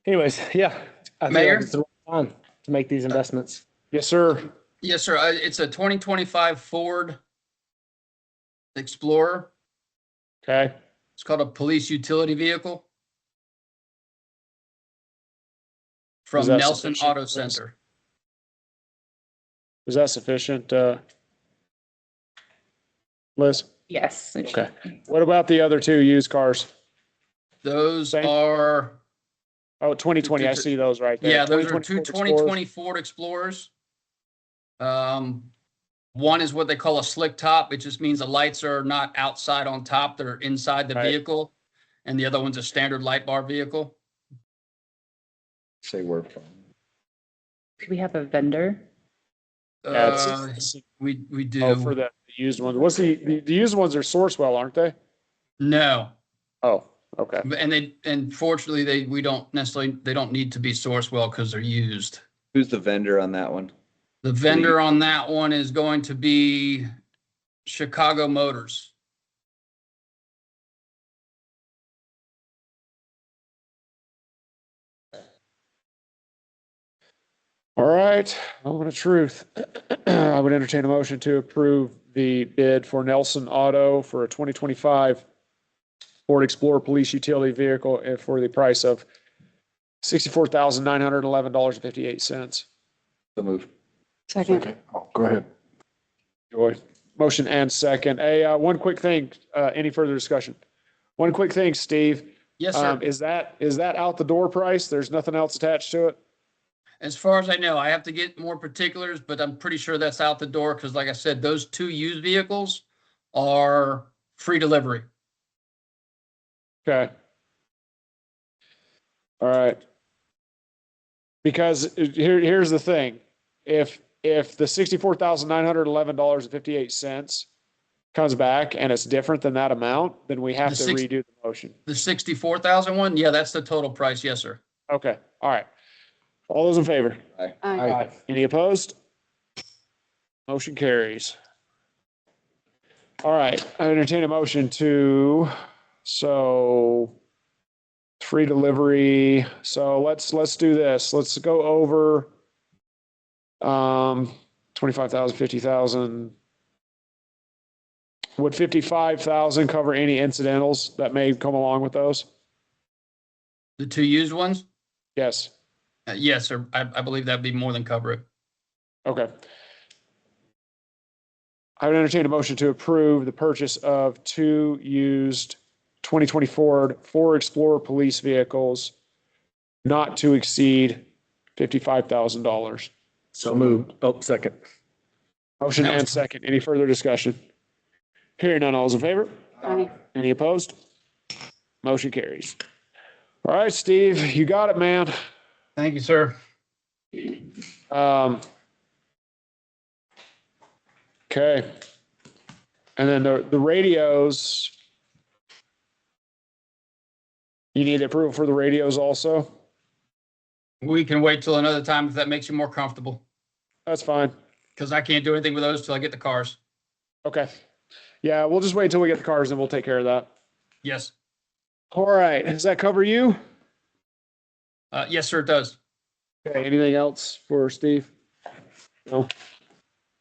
anyways, yeah, I feel Mayor? like it's the right time to make these investments. Yes, sir. Yes, sir. It's a 2025 Ford Explorer. Okay. It's called a police utility vehicle. From Is that Nelson sufficient Auto for us? Center. Is that sufficient, Liz? Yes. Okay. What about the other 2 used cars? Those Same. are, Oh, 2020, I see those right there. yeah, those are 2 Ford Explorers. 2020 Ford Explorers. One is what they call a slick top. It just means the lights are not outside on top, they're inside the Right. vehicle. And the other one's a standard light bar vehicle. Say where from. Could we have a vendor? Yeah, Uh, we do. Oh, for the used ones. What's the used ones are Sourcewell, aren't they? No. Oh, okay. And fortunately, they don't need to be Sourcewell because they're used. Who's the vendor on that one? The vendor on that one is going to be Chicago Motors. All right, moment of truth. I would entertain a motion to approve the bid for Nelson Auto for a 2025 Ford Explorer police utility vehicle for the price of $64,911.58. The move. Okay. Oh, go ahead. Joy. Motion and second. Hey, one quick thing, any further discussion? One quick thing, Steve. Yes, sir. Is that out the door price? There's nothing else attached to it? As far as I know, I have to get more particulars, but I'm pretty sure that's out the door because like I said, those 2 used vehicles are free delivery. Okay. All right. Because here's the thing. If the $64,911.58 comes back and it's different than that amount, then we have to redo the motion. The 64,000 one? Yeah, that's the total price. Yes, sir. Okay. All right. All those in favor? Aye. Any opposed? Motion carries. All right, I entertain a motion to, so free delivery. So let's do this. Let's go over 25,000, 50,000. Would 55,000 cover any incidentals that may come along with those? The two used ones? Yes. Yes, sir. I believe that'd be more than cover it. Okay. I would entertain a motion to approve the purchase of two used 2024 Ford Explorer police vehicles not to exceed $55,000. So moved. Oh, second. Motion and second. Any further discussion? Hearing none, all those in favor? Aye. Any opposed? Motion carries. All right, Steve, you got it, man. Thank you, sir. Okay. And then the radios. You need approval for the radios also? We can wait till another time if that makes you more comfortable, That's fine. because I can't do anything with those till I get the cars. Okay. Yeah, we'll just wait till we get the cars and we'll take care of that. Yes. All right. Does that cover you? Yes, sir, it does. Okay. Anything else for Steve? No.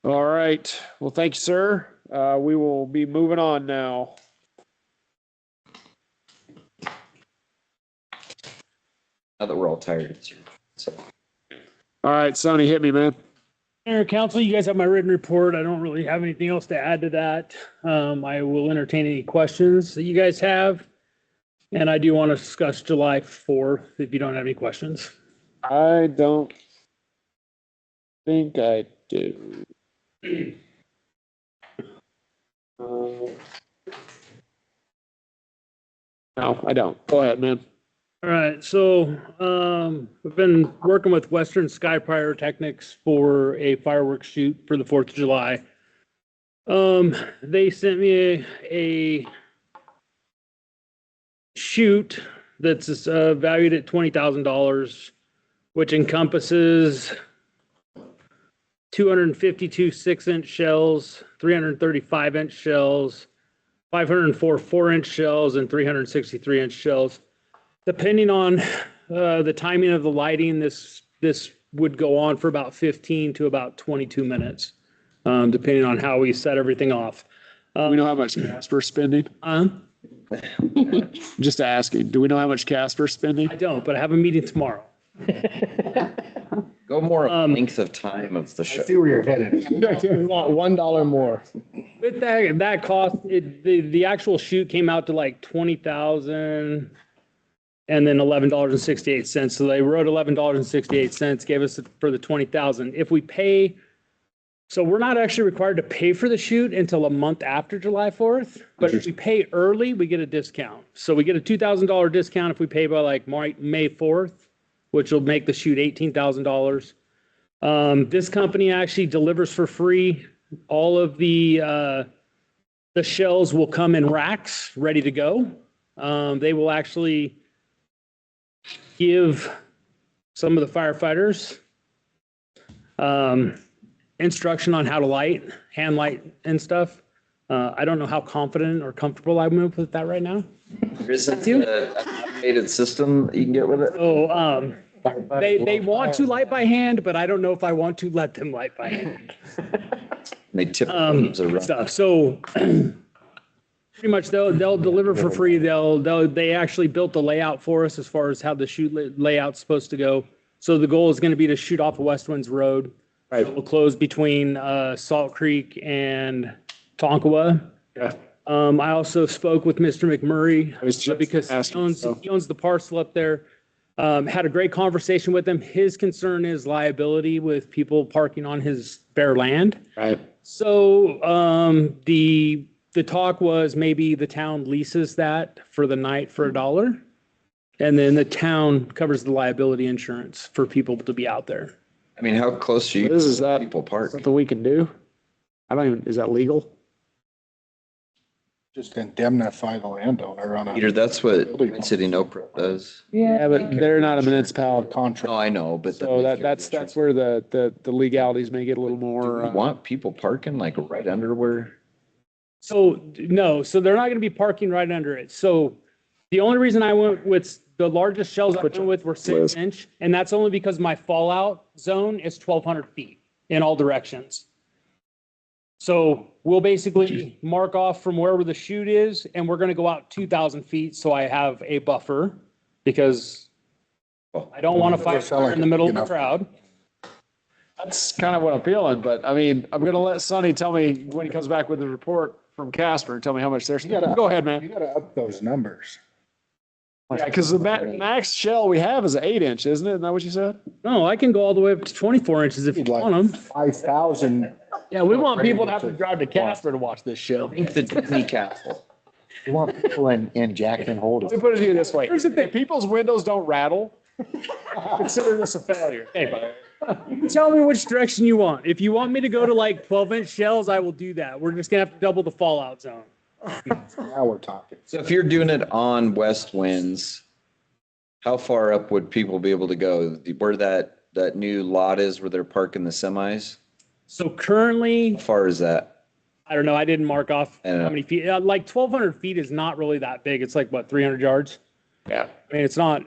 All right. Well, thank you, sir. We will be moving on now. Now that we're all tired, it's your, so. All right, Sonny, hit me, man. Mayor, council, you guys have my written report. I don't really have anything else to add to that. I will entertain any questions that you guys have. And I do want to discuss July 4th if you don't have any questions. I don't think I do. No, I don't. Go ahead, man. All right, so we've been working with Western Sky Pyrotechnics for a fireworks shoot for the 4th of July. They sent me a shoot that's valued at $20,000, which encompasses 252 6-inch shells, 335 inch shells, 504 4-inch shells, and 363-inch shells. Depending on the timing of the lighting, this would go on for about 15 to about 22 minutes, depending on how we set everything off. Do we know how much Casper's spending? Just asking. Do we know how much Casper's spending? I don't, but I have a meeting tomorrow. Go more length of time of the show. where you're headed. We want $1 more. With that cost, the actual shoot came out to like 20,000 and then $11.68. So they wrote $11.68, gave us for the 20,000. If we pay, so we're not actually required to pay for the shoot until a month after July 4th, but if we pay early, we get a discount. So we get a $2,000 discount if we pay by like May 4th, which will make the shoot $18,000. This company actually delivers for free. All of the shells will come in racks ready to go. They will actually give some of the firefighters instruction on how to light, hand light and stuff. I don't know how confident or comfortable I'm with that right now. There isn't an automated system that you can get with it. So they want to light by hand, but I don't know if I want to let them light by hand. They tip those around. Stuff. So pretty much they'll deliver for free. They actually built the layout for us as far as how the shoot layout's supposed to go. So the goal is going to be to shoot off of West Winds Road. Right. We'll close between Salt Creek and Tonkawa. Yeah. I also spoke with Mr. McMurray because asking, he owns the parcel up there. Had a great conversation with him. His concern is liability with people parking on his bare land. Right. So the talk was maybe the town leases that for the night for $1, and then the town covers the liability insurance for people to be out there. I mean, how close are you? Is that people park? something we can do? I don't even, is that legal? Just indemnify the landowner on Peter, a that's what Twin City NOPR does. Yeah, but they're not a municipality. contract. No, I know, but. So that's where the legalities may get a little Do more. we want people parking like right under where? So no, so they're not going to be parking right under it. So The only reason I went with the largest shells I went with were 6-inch, and that's only because my fallout zone is 1,200 feet in all directions. So we'll basically mark off from wherever the chute is, and we're gonna go out 2,000 feet, so I have a buffer, because I don't want to fight fire in the middle of the crowd. That's kind of what I'm feeling, but I mean, I'm gonna let Sonny tell me when he comes back with the report from Casper and tell me how much they're spending. Go ahead, man. You gotta up those numbers. Yeah, because the max shell we have is an 8-inch, isn't it? Isn't that what you said? No, I can go all the way up to 24 inches if you You'd like want them. 5,000. Yeah, we want people to have to drive to Casper to watch this show. Think the Disney Castle. You want people in Jackson Hole Let me to. put it to you this way. If people's windows don't rattle, consider this a failure. Hey, you can tell me which direction you want. If you want me to go to like 12-inch shells, I will do that. We're just gonna have to double the fallout zone. Now we're talking. So if you're doing it on west winds, how far up would people be able to go? Where that new lot is where they're parking the semis? So currently, How far is that? I don't know, I didn't mark off I don't know. how many feet. Like 1,200 feet is not really that big. It's like, what, 300 yards? Yeah, I mean, it's not,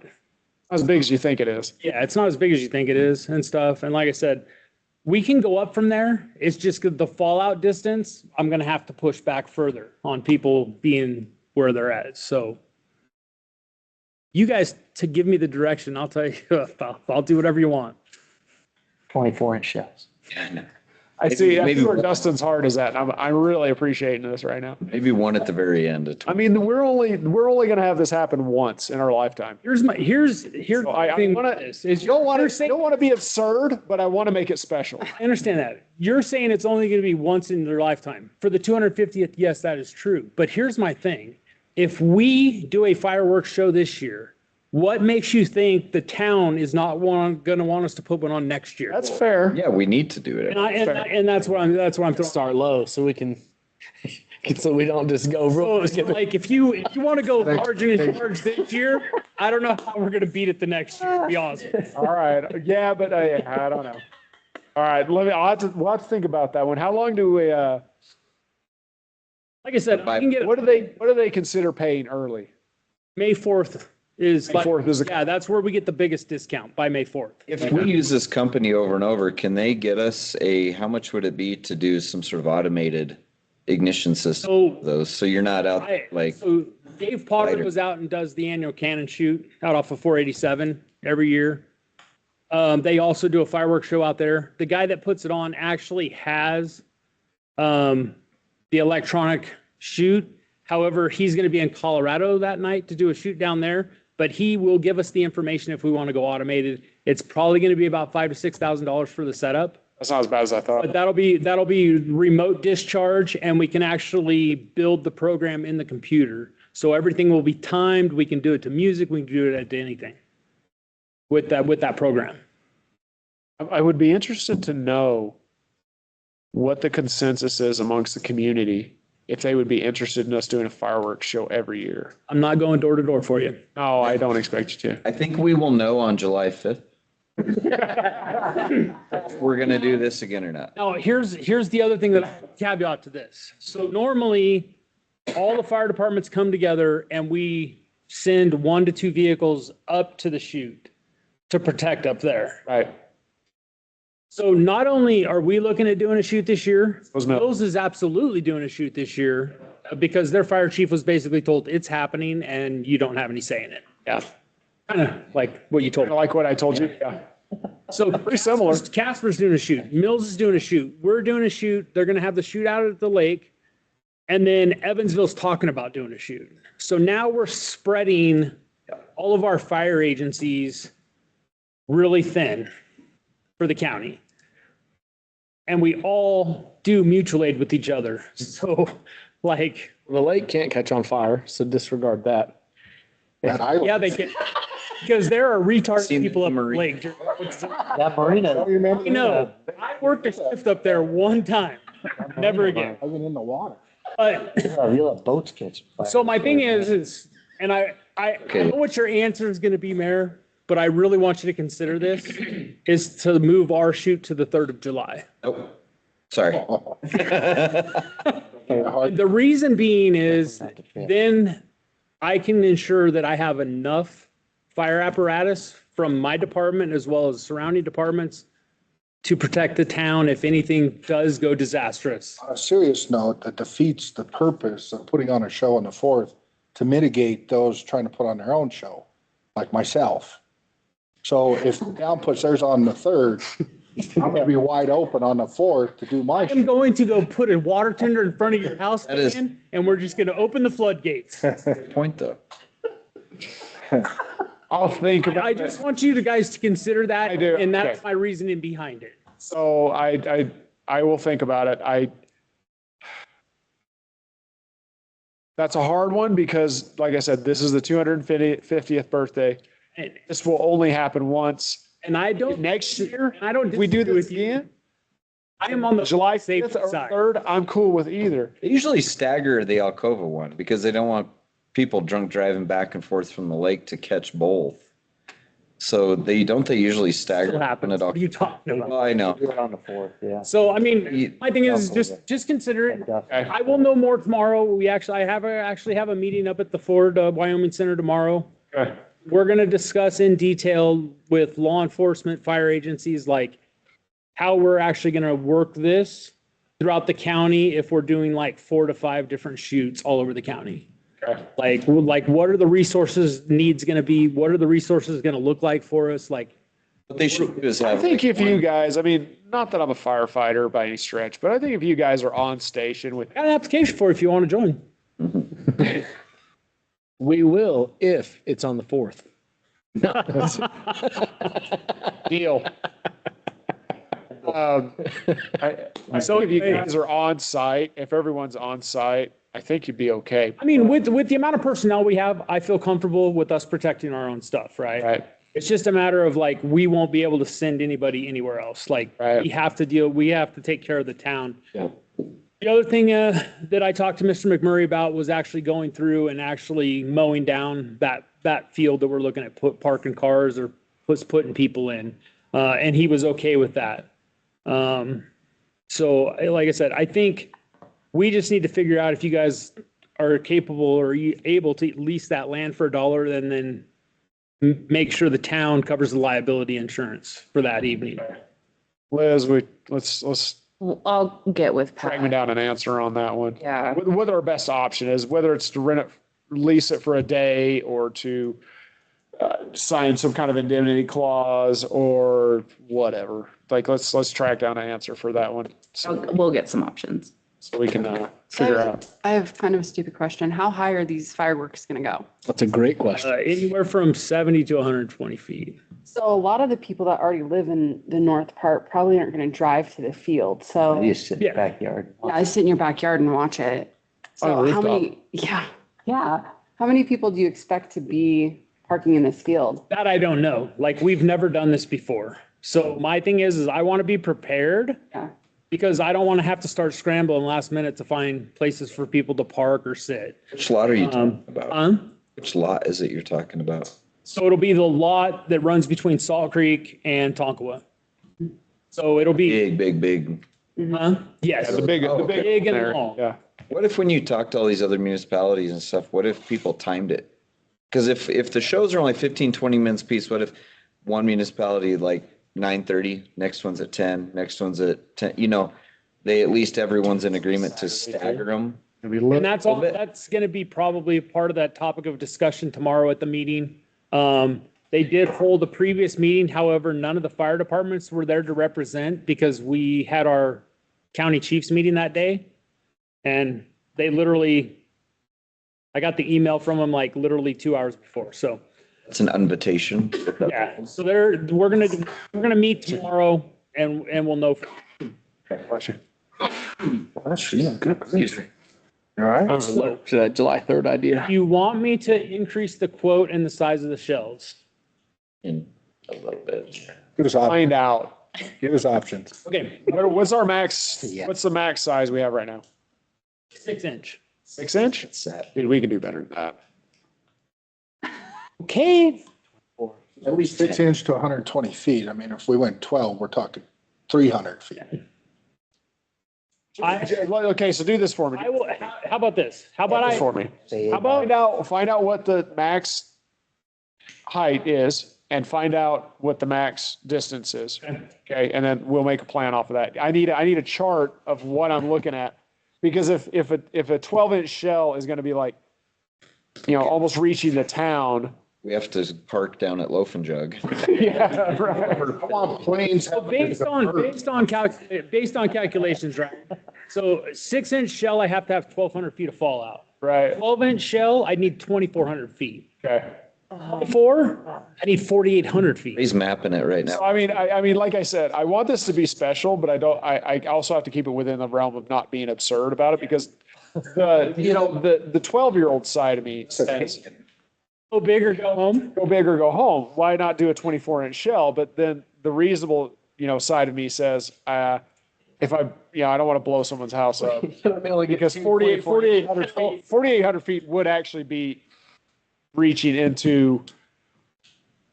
as big as you think it is. yeah, it's not as big as you think it is and stuff. And like I said, we can go up from there. It's just 'cause the fallout distance, I'm gonna have to push back further on people being where they're at. So you guys to give me the direction, I'll tell you, I'll do whatever you want. 24-inch shells. Yeah, no. I see maybe where one- Dustin's heart is at. I'm really appreciating this right now. Maybe one at the very end. I mean, we're only gonna have this happen once in our lifetime. Here's So the I thing wanna, with this is you don't want you're to, saying- you don't want to be absurd, but I want to make it special. I understand that. You're saying it's only going to be once in their lifetime. For the 250th, yes, that is true. But here's my thing. If we do a fireworks show this year, what makes you think the town is not going to want us to put one on next year? That's fair. Yeah, we need to do it. And that's what I'm throwing. Start low so we can, so we don't just go real. So, like if you want to go large and charge this year, I don't know how we're going to beat it the next year, to be honest. All right. Yeah, but I don't know. All right. We'll have to think about that one. How long do we, Like I said, I can get what do they consider paying early? May 4th is May like, 4th is yeah, that's where we get the biggest discount by May 4th. If we use this company over and over, can they get us how much would it be to do some sort of automated ignition system? So Those, so you're not out like, So Dave Potter Lighter. goes out and does the annual cannon shoot out off of 487 every year. They also do a fireworks show out there. The guy that puts it on actually has the electronic shoot. However, he's going to be in Colorado that night to do a shoot down there, but he will give us the information if we want to go automated. It's probably going to be about $5,000 to $6,000 for the setup. That's not as bad as I thought. But that'll be remote discharge, and we can actually build the program in the computer. So everything will be timed. We can do it to music. We can do it to anything with that program. I would be interested to know what the consensus is amongst the community, if they would be interested in us doing a fireworks show every year. I'm not going door to door for you. No, I don't expect you to. I think we will know on July 5th. If we're gonna do this again or not. Now, here's the other thing that I caveat to this. So normally, all the fire departments come together and we send 1 to 2 vehicles up to the chute to protect up there. Right. So not only are we looking at doing a shoot this year, Was no- Mills is absolutely doing a shoot this year because their fire chief was basically told it's happening and you don't have any say in it. Yeah. Kind of like what you told Kind me. of like what I told you. Yeah. So Pretty similar. Casper's doing a shoot. Mills is doing a shoot. We're doing a shoot. They're going to have the shoot out at the lake. And then Evansville's talking about doing a shoot. So now we're spreading all of our fire agencies really thin for the county. And we all do mutual aid with each other. So like, The lake can't catch on fire, so disregard that. That island. yeah, they can, because there are retarded Seen people the up the marine. lake. That marina, Don't you remember? No, I worked a shift up there one time, never again. I was in the water. But you'll have boats catching fire. so my thing is, and I Okay. know what your answer is going to be, Mayor, but I really want you to consider this, is to move our shoot to the 3rd of July. Oh, sorry. The reason being is then I can ensure that I have enough fire apparatus from my department as well as surrounding departments to protect the town if anything does go disastrous. On a serious note, that defeats the purpose of putting on a show on the 4th to mitigate those trying to put on their own show, like myself. So if the town puts theirs on the 3rd, I'm gonna be wide open on the 4th to do my I'm show. going to go put a water tender in front of your house, That is- Dan, and we're just gonna open the floodgates. Good point, though. I'll think about I it. just want you guys to consider that, I do, and that's okay. my reasoning behind it. So I will think about it. That's a hard one because, like I said, this is the 250th birthday. And, This will only happen once. and I don't, Next year, I don't if we do disagree this with you. again, I am on the July safe 5th or side. 3rd, I'm cool with either. They usually stagger the Alcova one because they don't want people drunk driving back and forth from the lake to catch both. So they usually stagger. Still when happens. it all- What are you talking about? Well, I know. Do it on the 4th, yeah. So, I mean, my thing is just consider it. Definitely. I will know more tomorrow. I actually have a meeting up at the Ford Wyoming Center tomorrow. Okay. We're going to discuss in detail with law enforcement, fire agencies, like how we're actually going to work this throughout the county if we're doing like 4 to 5 different shoots all over the county. Okay. Like what are the resources needs going to be? What are the resources going to look like for us? Like, What they should do is I have. think like, if you guys, I mean, not that I'm a firefighter by any stretch, but I think if you guys are on station with, I got an application for it if you want to join. We will if it's on the 4th. deal. So if you guys are on site, if everyone's on site, I think you'd be okay. I mean, with the amount of personnel we have, I feel comfortable with us protecting our own stuff, right? Right. It's just a matter of like, we won't be able to send anybody anywhere else. Like, Right. we have to take care of the town. Yeah. The other thing that I talked to Mr. McMurray about was actually going through and actually mowing down that field that we're looking at parking cars or putting people in. And he was okay with that. So like I said, I think we just need to figure out if you guys are capable or able to lease that land for $1 and then make sure the town covers the liability insurance for that evening. Liz, let's I'll get with track me Pat. down an answer on that one. Yeah. What our best option is, whether it's to rent it, lease it for a day or to sign some kind of indemnity clause or whatever. Like, let's track down an answer for that one. We'll get some options. So we can figure out. I have kind of a stupid question. How high are these fireworks going to go? That's a great question. Anywhere from 70 to 120 feet. So a lot of the people that already live in the north part probably aren't going to drive to the field. So You just sit in the backyard. yeah, I sit in your backyard and watch it. On a So how rooftop. many, yeah. How many people do you expect to be parking in this field? That I don't know. Like, we've never done this before. So my thing is I want to be prepared. Yeah. Because I don't want to have to start scrambling last minute to find places for people to park or sit. Which lot are you talking about? Um, Which lot is it you're talking about? So it'll be the lot that runs between Salt Creek and Tonkawa. So it'll be, Big. yes, The big big and there. long. Yeah. What if when you talk to all these other municipalities and stuff, what if people timed it? Because if the shows are only 15, 20 minutes piece, what if one municipality like 9:30, next one's at 10, next one's at 10, they at least everyone's in agreement to stagger them. And that's all, that's going to be probably part of that topic of discussion tomorrow at the meeting. They did hold a previous meeting. However, none of the fire departments were there to represent because we had our county chiefs meeting that day. And they literally, I got the email from them like literally 2 hours before. So It's an invitation. yeah, so we're gonna meet tomorrow and we'll know. Question. All right. To that July 3rd idea. You want me to increase the quote and the size of the shells? In a little bit. Give us options. Find out. Give us options. Okay, What's our max? What's the max size we have right now? 6-inch. 6 inch? It's that. Dude, we can do better than that. Okay. At least 6 inch to 120 feet. I mean, if we went 12, we're talking 300 feet. Okay, so do this for me. I will, how about this? How about This for me. how about, Find out what the max height is and find out what the max distance is. Okay, and then we'll make a plan off of that. I need a chart of what I'm looking at. Because if a 12-inch shell is gonna be like, almost reaching the town. We have to park down at Loaf and Jug. Yeah, right. I want planes. so based on calculations, right? So 6-inch shell, I have to have 1,200 feet of fallout. Right. 12-inch shell, I need 2,400 feet. Okay. 4, I need 4,800 feet. He's mapping it right So now. I mean, like I said, I want this to be special, but I also have to keep it within the realm of not being absurd about it because the 12-year-old side of me says, Go big or go home. go big or go home. Why not do a 24-inch shell? But then the reasonable, side of me says, if I don't want to blow someone's house up because 4,800 feet would actually be reaching into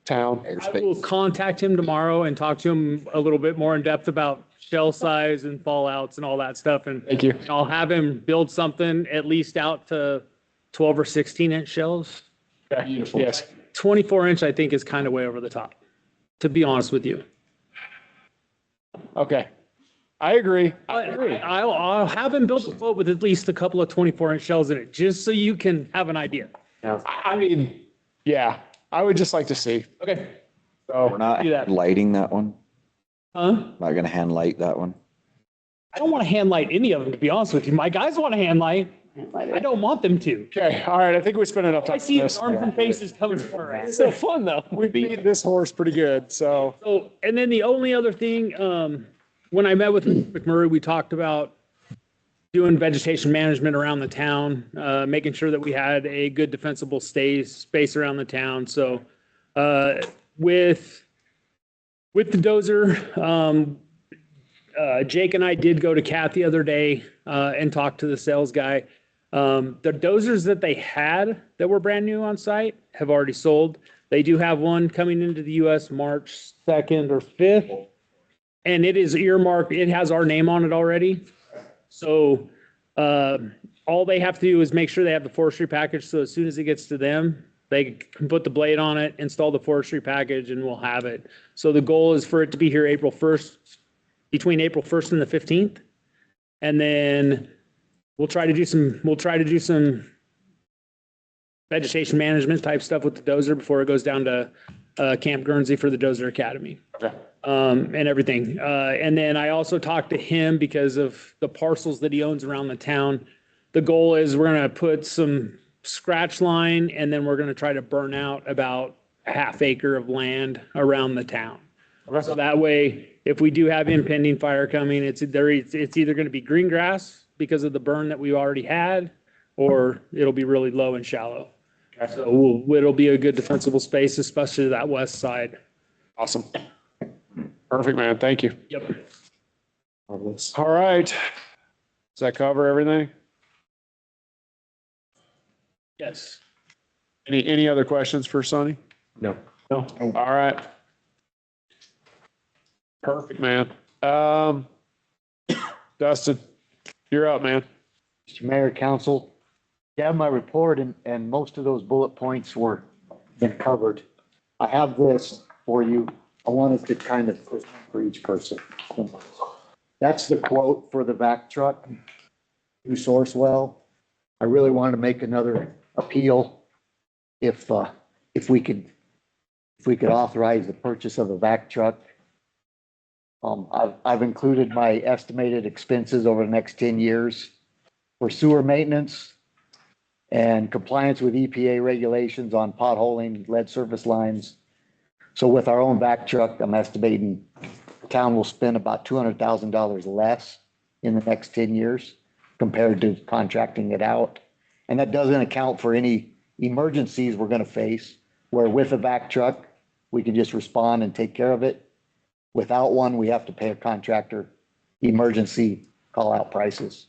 town. I will contact him tomorrow and talk to him a little bit more in depth about shell size and fallouts and all that stuff. And Thank you. I'll have him build something at least out to 12 or 16-inch shells. Beautiful. Yes. 24-inch, I think, is kind of way over the top, to be honest with you. Okay. I agree. I'll have him build a boat with at least a couple of 24-inch shells in it, just so you can have an idea. I mean, yeah, I would just like to see. Okay. We're not do that. lighting that one. Huh? Not gonna hand light that one. I don't want to hand light any of them, to be honest with you. My guys want to hand light. I don't want them to. Okay. All right. I think we spent enough time I on see this. arms and faces coming from our It's so fun though. We beat this horse pretty good. So So, and then the only other thing, when I met with McMurray, we talked about doing vegetation management around the town, making sure that we had a good defensible space around the town. So, with the dozer, Jake and I did go to Cat the other day, and talk to the sales guy. The dozers that they had that were brand new on site have already sold. They do have one coming into the US March 2nd or 5th. And it is earmarked, it has our name on it already. So all they have to do is make sure they have the forestry package. So as soon as it gets to them, they can put the blade on it, install the forestry package, and we'll have it. So the goal is for it to be here April 1st, between April 1st and the 15th. And then we'll try to do some vegetation management type stuff with the dozer before it goes down to Camp Guernsey for the Dozer Academy. Okay. And everything. And then I also talked to him because of the parcels that he owns around the town. The goal is we're going to put some scratch line and then we're going to try to burn out about a half acre of land around the town. So that way, if we do have impending fire coming, it's either going to be green grass because of the burn that we already had, or it'll be really low and shallow. So it'll be a good defensible space, especially that west side. awesome. Perfect, man. Thank you. Yep. All right. Does that cover everything? Yes. Any other questions for Sonny? No. No. All right. Perfect, man. Dustin, you're up, man. Mr. Mayor, Council, you have my report and most of those bullet points were been covered. I have this for you. I wanted to kind of present for each person. That's the quote for the vac truck, new source well. I really wanted to make another appeal if we could authorize the purchase of a vac truck. I've included my estimated expenses over the next 10 years for sewer maintenance and compliance with EPA regulations on potholing, lead surface lines. So with our own vac truck, I'm estimating the town will spend about $200,000 less in the next 10 years compared to contracting it out. And that doesn't account for any emergencies we're going to face, where with a vac truck, we can just respond and take care of it. Without one, we have to pay a contractor emergency call out prices.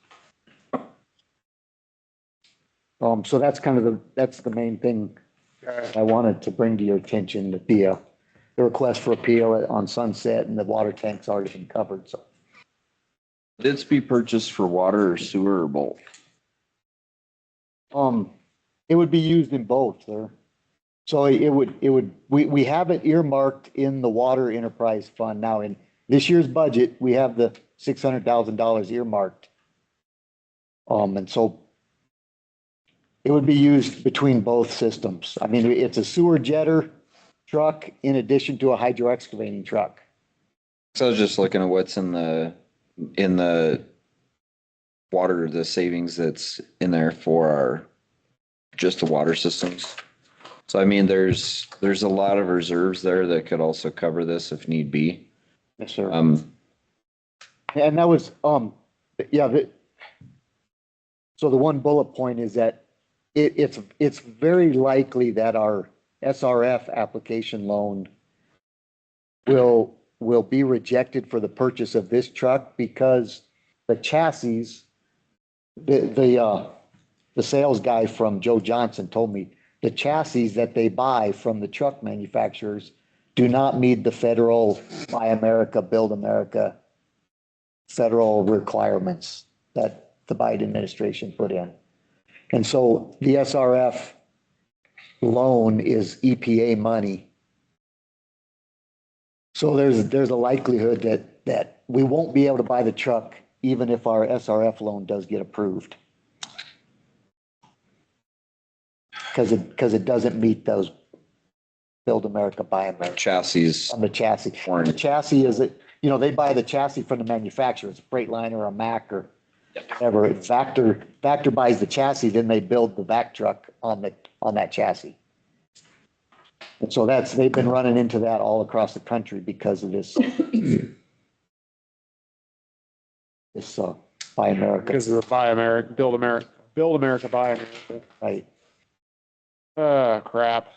So that's kind of that's the main thing I wanted to bring to your attention, the request for appeal on Sunset and the water tank's already been covered, so. Would it be purchased for water or sewer or both? It would be used in both, sir. So we have it earmarked in the water enterprise fund. Now, in this year's budget, we have the $600,000 earmarked. And so it would be used between both systems. I mean, it's a sewer jetter truck in addition to a hydro excavating truck. So I was just looking at what's in the water, the savings that's in there for our, just the water systems. So I mean, there's a lot of reserves there that could also cover this if need be. Yes, sir. And that was, so the one bullet point is that it's very likely that our SRF application loan will be rejected for the purchase of this truck because the chassis, the sales guy from Joe Johnson told me the chassis that they buy from the truck manufacturers do not meet the federal Buy America, Build America federal requirements that the Biden administration put in. And so the SRF loan is EPA money. So there's a likelihood that we won't be able to buy the truck even if our SRF loan does get approved. Because it doesn't meet those Build America, Buy America. Chassis. On the chassis. The chassis is, they buy the chassis from the manufacturer. It's a Freightliner or a Mack or whatever. Vactor buys the chassis, then they build the vac truck on that chassis. And so they've been running into that all across the country because of this Buy America. Because of the Buy America, Build America, Buy America. Right. Crap.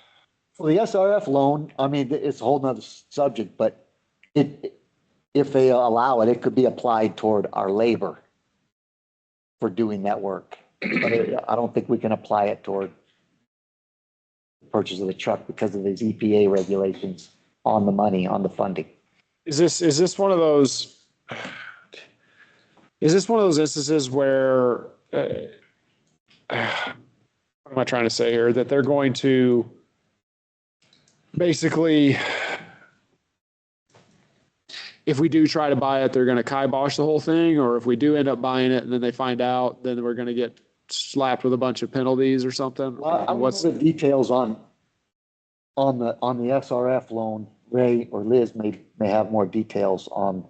Well, the SRF loan, I mean, it's a whole nother subject, but if they allow it, it could be applied toward our labor for doing that work. But I don't think we can apply it toward the purchase of the truck because of these EPA regulations on the money, on the funding. Is this one of those instances where, what am I trying to say here? That they're going to basically, if we do try to buy it, they're going to kibosh the whole thing, or if we do end up buying it and then they find out, then we're going to get slapped with a bunch of penalties or something? Well, I what's the details on the SRF loan? Ray or Liz may have more details on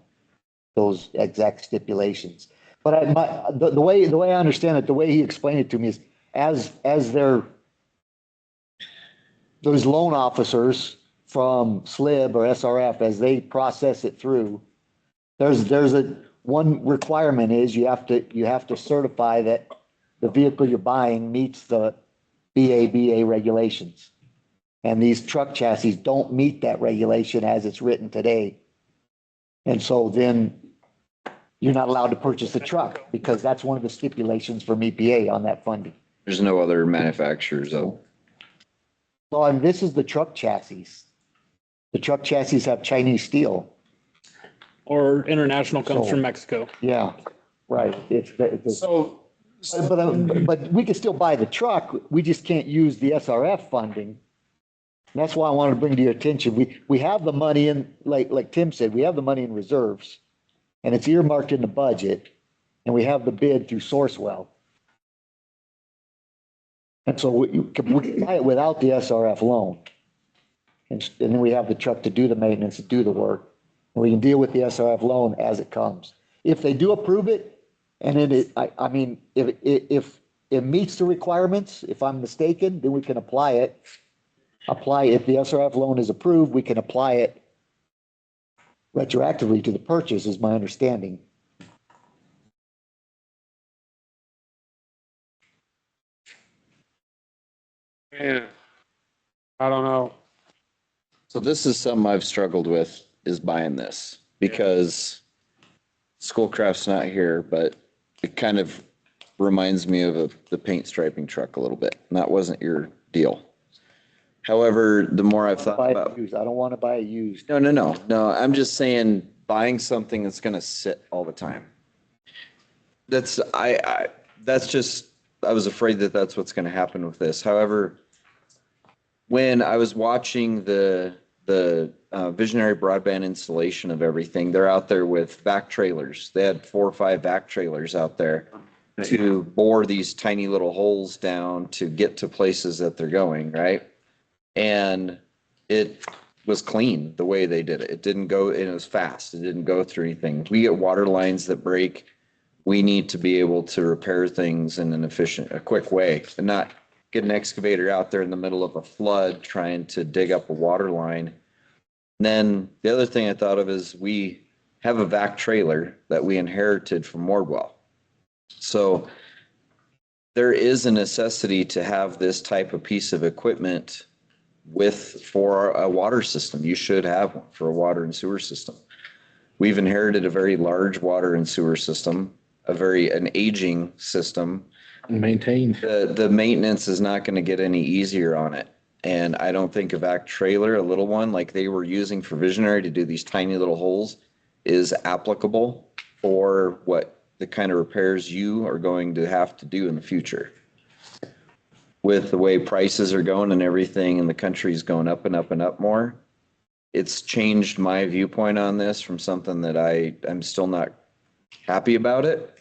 those exact stipulations. But the way I understand it, the way he explained it to me is as those loan officers from SLIB or SRF, as they process it through, there's one requirement is you have to certify that the vehicle you're buying meets the BABA regulations. And these truck chassis don't meet that regulation as it's written today. And so then you're not allowed to purchase the truck because that's one of the stipulations from EPA on that funding. There's no other manufacturers though. Well, and this is the truck chassis. The truck chassis have Chinese steel. Or international comes from Mexico. Yeah, right. But we can still buy the truck. We just can't use the SRF funding. And that's why I wanted to bring to your attention. We have the money in, like Tim said, we have the money in reserves and it's earmarked in the budget and we have the bid through Sourcewell. And so we can buy it without the SRF loan. And then we have the truck to do the maintenance, to do the work. And we can deal with the SRF loan as it comes. If they do approve it, and if it meets the requirements, if I'm mistaken, then we can apply it. If the SRF loan is approved, we can apply it retroactively to the purchase, is my understanding. Man, I don't know. So this is something I've struggled with, is buying this because Schoolcraft's not here, but it kind of reminds me of the paint striping truck a little bit. And that wasn't your deal. However, the more I've thought about, I don't want to buy it used. No. I'm just saying buying something that's going to sit all the time. that's just, I was afraid that that's what's gonna happen with this. However, when I was watching the visionary broadband installation of everything, they're out there with vac trailers. They had 4 or 5 vac trailers out there to bore these tiny little holes down to get to places that they're going, right? And it was clean the way they did it. It didn't go, and it was fast. It didn't go through anything. We get water lines that break. We need to be able to repair things in an efficient, a quick way, and not get an excavator out there in the middle of a flood trying to dig up a water line. And then the other thing I thought of is we have a vac trailer that we inherited from Wardwell. So there is a necessity to have this type of piece of equipment for a water system. You should have one for a water and sewer system. We've inherited a very large water and sewer system, an aging system. Maintained. The maintenance is not going to get any easier on it. And I don't think a vac trailer, a little one like they were using for Visionary to do these tiny little holes, is applicable for what the kind of repairs you are going to have to do in the future. With the way prices are going and everything, and the country's going up and up and up more, it's changed my viewpoint on this from something that I'm still not happy about it.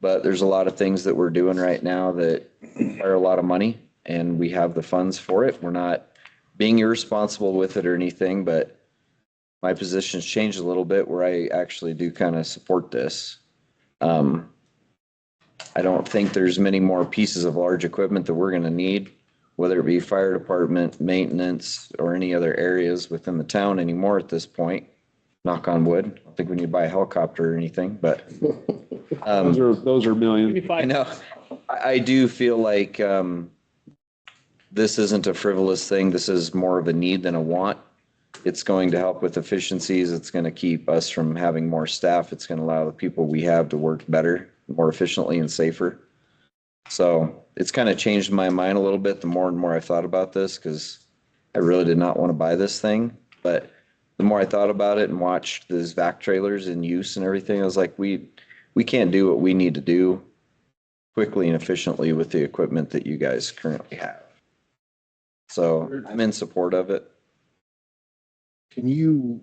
But there's a lot of things that we're doing right now that require a lot of money, and we have the funds for it. We're not being irresponsible with it or anything, but my position's changed a little bit where I actually do kind of support this. I don't think there's many more pieces of large equipment that we're going to need, whether it be fire department, maintenance, or any other areas within the town anymore at this point. Knock on wood. I don't think we need to buy a helicopter or anything, but those are millions. I know. I do feel like this isn't a frivolous thing. This is more of a need than a want. It's going to help with efficiencies. It's going to keep us from having more staff. It's going to allow the people we have to work better, more efficiently and safer. So it's kind of changed my mind a little bit the more and more I thought about this, because I really did not want to buy this thing. But the more I thought about it and watched these vac trailers in use and everything, I was like, we can't do what we need to do quickly and efficiently with the equipment that you guys currently have. So I'm in support of it. There's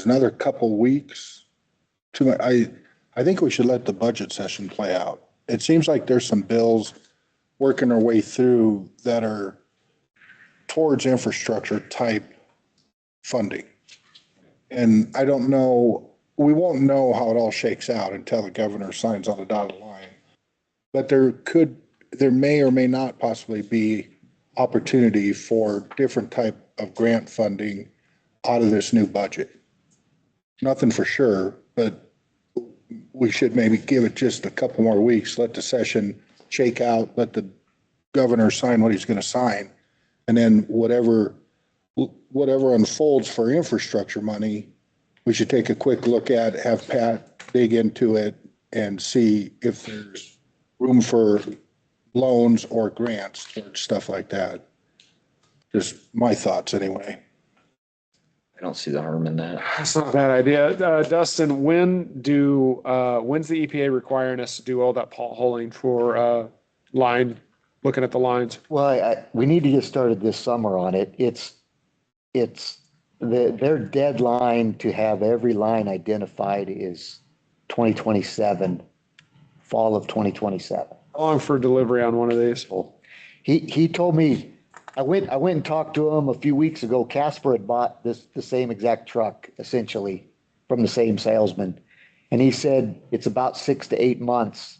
another couple weeks I think we should let the budget session play out. It seems like there's some bills working their way through that are towards infrastructure type funding. And I don't know, we won't know how it all shakes out until the governor signs on the dotted line. But there may or may not possibly be opportunity for different type of grant funding out of this new budget. Nothing for sure, but we should maybe give it just a couple more weeks, let the session shake out, let the governor sign what he's going to sign. And then whatever unfolds for infrastructure money, we should take a quick look at, have Pat dig into it and see if there's room for loans or grants or stuff like that. Just my thoughts anyway. I don't see the harm in that. That's not a bad idea. Dustin, when's the EPA requiring us to do all that potholing for looking at the lines? Well, we need to get started this summer on it. Their deadline to have every line identified is 2027, fall of 2027. How long for delivery on one of these? He told me, I went and talked to him a few weeks ago. Casper had bought the same exact truck essentially from the same salesman. And he said it's about 6 to 8 months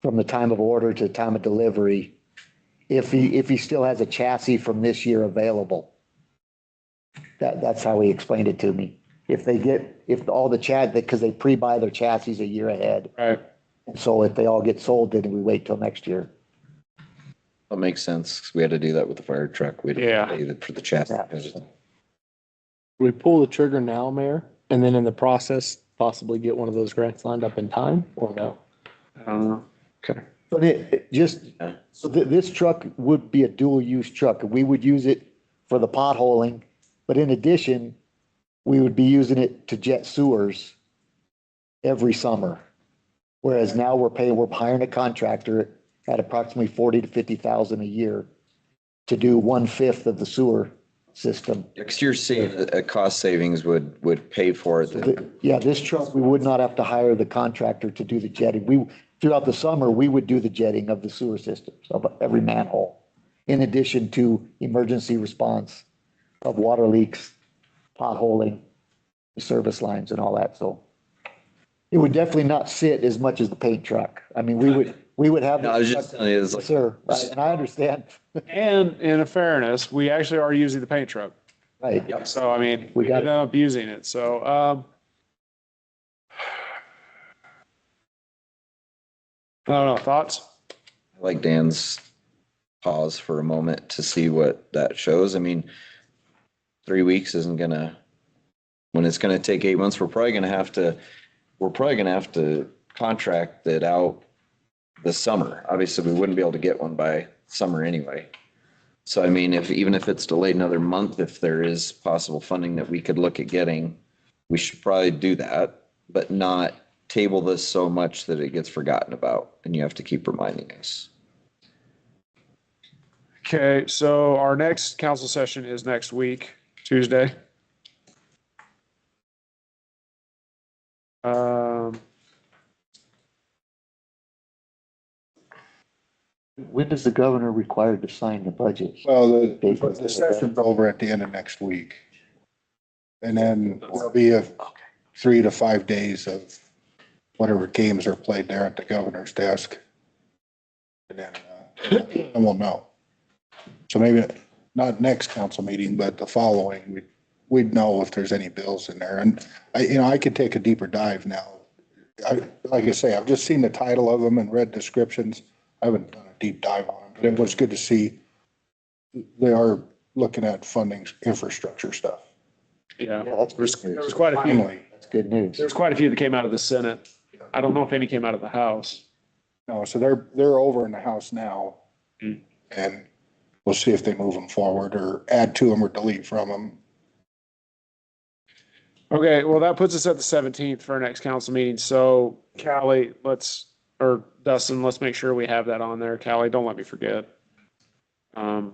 from the time of order to the time of delivery, if he still has a chassis from this year available. That's how he explained it to me. If all the because they pre-buy their chassis a year ahead. Right. And so if they all get sold, then we wait till next year. That makes sense, 'cause we had to do that with the fire truck. We had to pay for the chassis. We pull the trigger now, Mayor, and then in the process, possibly get one of those grants lined up in time, or no? I don't know. Okay. But this truck would be a dual use truck. We would use it for the potholing, but in addition, we would be using it to jet sewers every summer. Whereas now we're hiring a contractor at approximately 40 to 50,000 a year to do 1/5 of the sewer system. Because you're seeing a cost savings would pay for it. Yeah, this truck, we would not have to hire the contractor to do the jetting. Throughout the summer, we would do the jetting of the sewer systems of every manhole. In addition to emergency response of water leaks, potholing, service lines and all that. So it would definitely not sit as much as the paint truck. I mean, we would have. No, I was just telling you, it's like. Sir, right, and I understand. And in a fairness, we actually are using the paint truck. Right. So, I mean, We we got ended up using it. So, I don't know, thoughts? I like Dan's pause for a moment to see what that shows. I mean, 3 weeks isn't gonna, when it's gonna take 8 months, we're probably gonna have to contract it out this summer. Obviously, we wouldn't be able to get one by summer anyway. So I mean, even if it's delayed another month, if there is possible funding that we could look at getting, we should probably do that, but not table this so much that it gets forgotten about and you have to keep reminding us. Okay, so our next council session is next week, Tuesday. When is the governor required to sign the budget? Well, the session's over at the end of next week. And then there'll be 3 to 5 days of whatever games are played there at the governor's desk. And then we'll know. So maybe not next council meeting, but the following, we'd know if there's any bills in there. And I could take a deeper dive now. Like I say, I've just seen the title of them and read descriptions. I haven't done a deep dive on them, but it was good to see they are looking at funding infrastructure stuff. Yeah, that's there's quite a few. Finally. That's good news. There's quite a few that came out of the Senate. I don't know if any came out of the House. No, so they're over in the House now. And we'll see if they move them forward or add to them or delete from them. Okay, well, that puts us at the 17th for our next council meeting. So Callie, or Dustin, let's make sure we have that on there. Callie, don't let me forget. And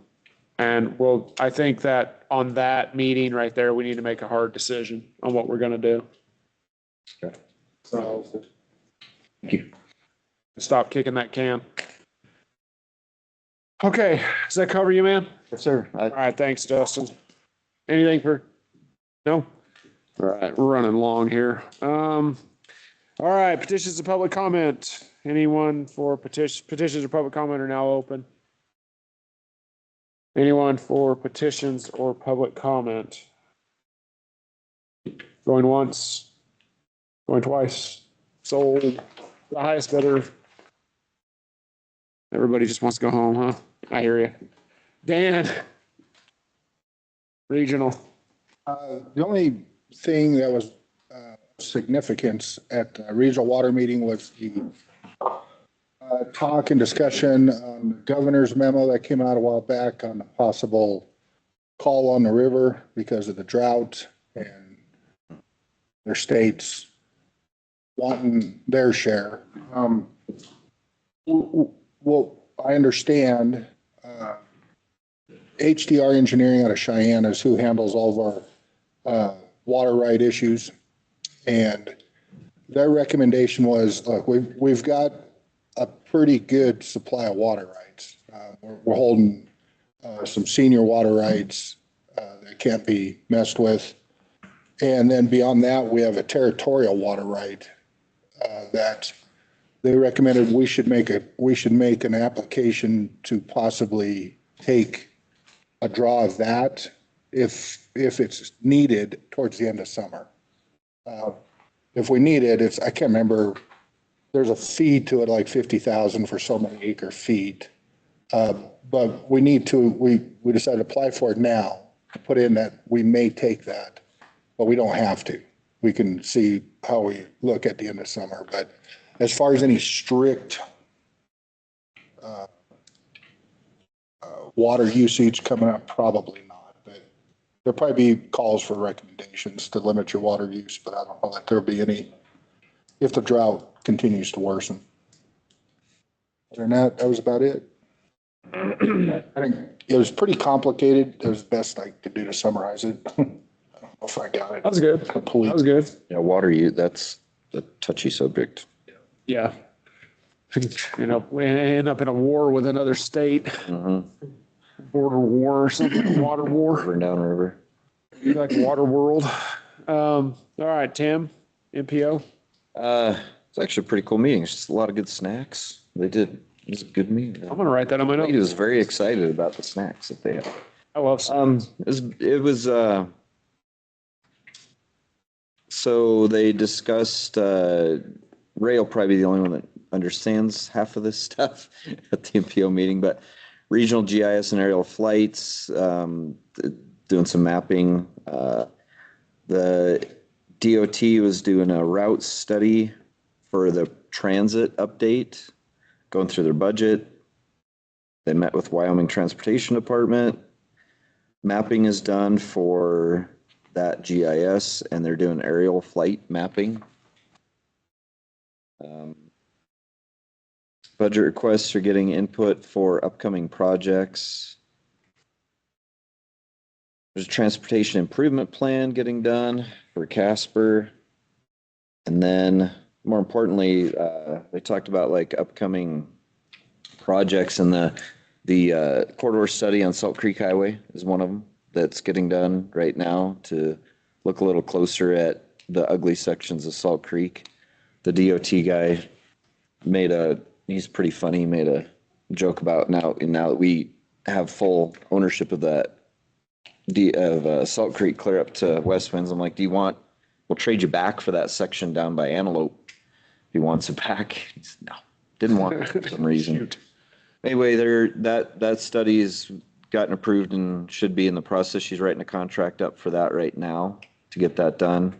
I think that on that meeting right there, we need to make a hard decision on what we're gonna do. Okay. So Thank you. stop kicking that can. Okay, does that cover you, man? Yes, sir. All right, thanks, Dustin. Anything no? All right, we're running long here. All right, petitions and public comment. Anyone for petitions or public comment are now open. Anyone for petitions or public comment? Going once, going twice, sold, the highest bidder. Everybody just wants to go home, huh? I hear you. Dan, regional. The only thing that was significance at the regional water meeting was the talk and discussion on the governor's memo that came out a while back on the possible call on the river because of the drought and their states wanting their share. Well, I understand HDR Engineering out of Cheyenne is who handles all of our water right issues. And their recommendation was, look, we've got a pretty good supply of water rights. We're holding some senior water rights that can't be messed with. And then beyond that, we have a territorial water right that they recommended we should make an application to possibly take a draw of that if it's needed towards the end of summer. If we need it, I can't remember, there's a fee to it, like 50,000 for so many acre feet. But we decided to apply for it now, put in that we may take that, but we don't have to. We can see how we look at the end of summer. But as far as any strict water usage coming up, probably not. But there'll probably be calls for recommendations to limit your water use, but I don't know that there'll be any, if the drought continues to worsen. Other than that, that was about it. I think it was pretty complicated. It was the best I could do to summarize it. I don't know if I got it. That was good. Complete. That was good. Yeah, water use, that's a touchy subject. Yeah. You know, we end up in a war with another state, Mhm. border war or something, water war, Over and down river. like water world. All right, Tim, MPO. It's actually a pretty cool meeting. It's just a lot of good snacks. It was a good meeting. I'm gonna write that on my He notes. was very excited about the snacks that they had. I love some. So they discussed, Ray will probably be the only one that understands half of this stuff at the MPO meeting, but regional GIS and aerial flights, doing some mapping. The DOT was doing a route study for the transit update, going through their budget. They met with Wyoming Transportation Department. Mapping is done for that GIS, and they're doing aerial flight mapping. Budget requests are getting input for upcoming projects. There's a transportation improvement plan getting done for Casper. And then more importantly, they talked about like upcoming projects, and the corridor study on Salt Creek Highway is one of them that's getting done right now to look a little closer at the ugly sections of Salt Creek. The DOT guy he's pretty funny, he made a joke about now that we have full ownership of that Salt Creek clear up to West Winds. I'm like, we'll trade you back for that section down by Antelope. He wants it back. He said, no, didn't want it for some reason. Anyway, that study's gotten approved and should be in the process. She's writing a contract up for that right now to get that done.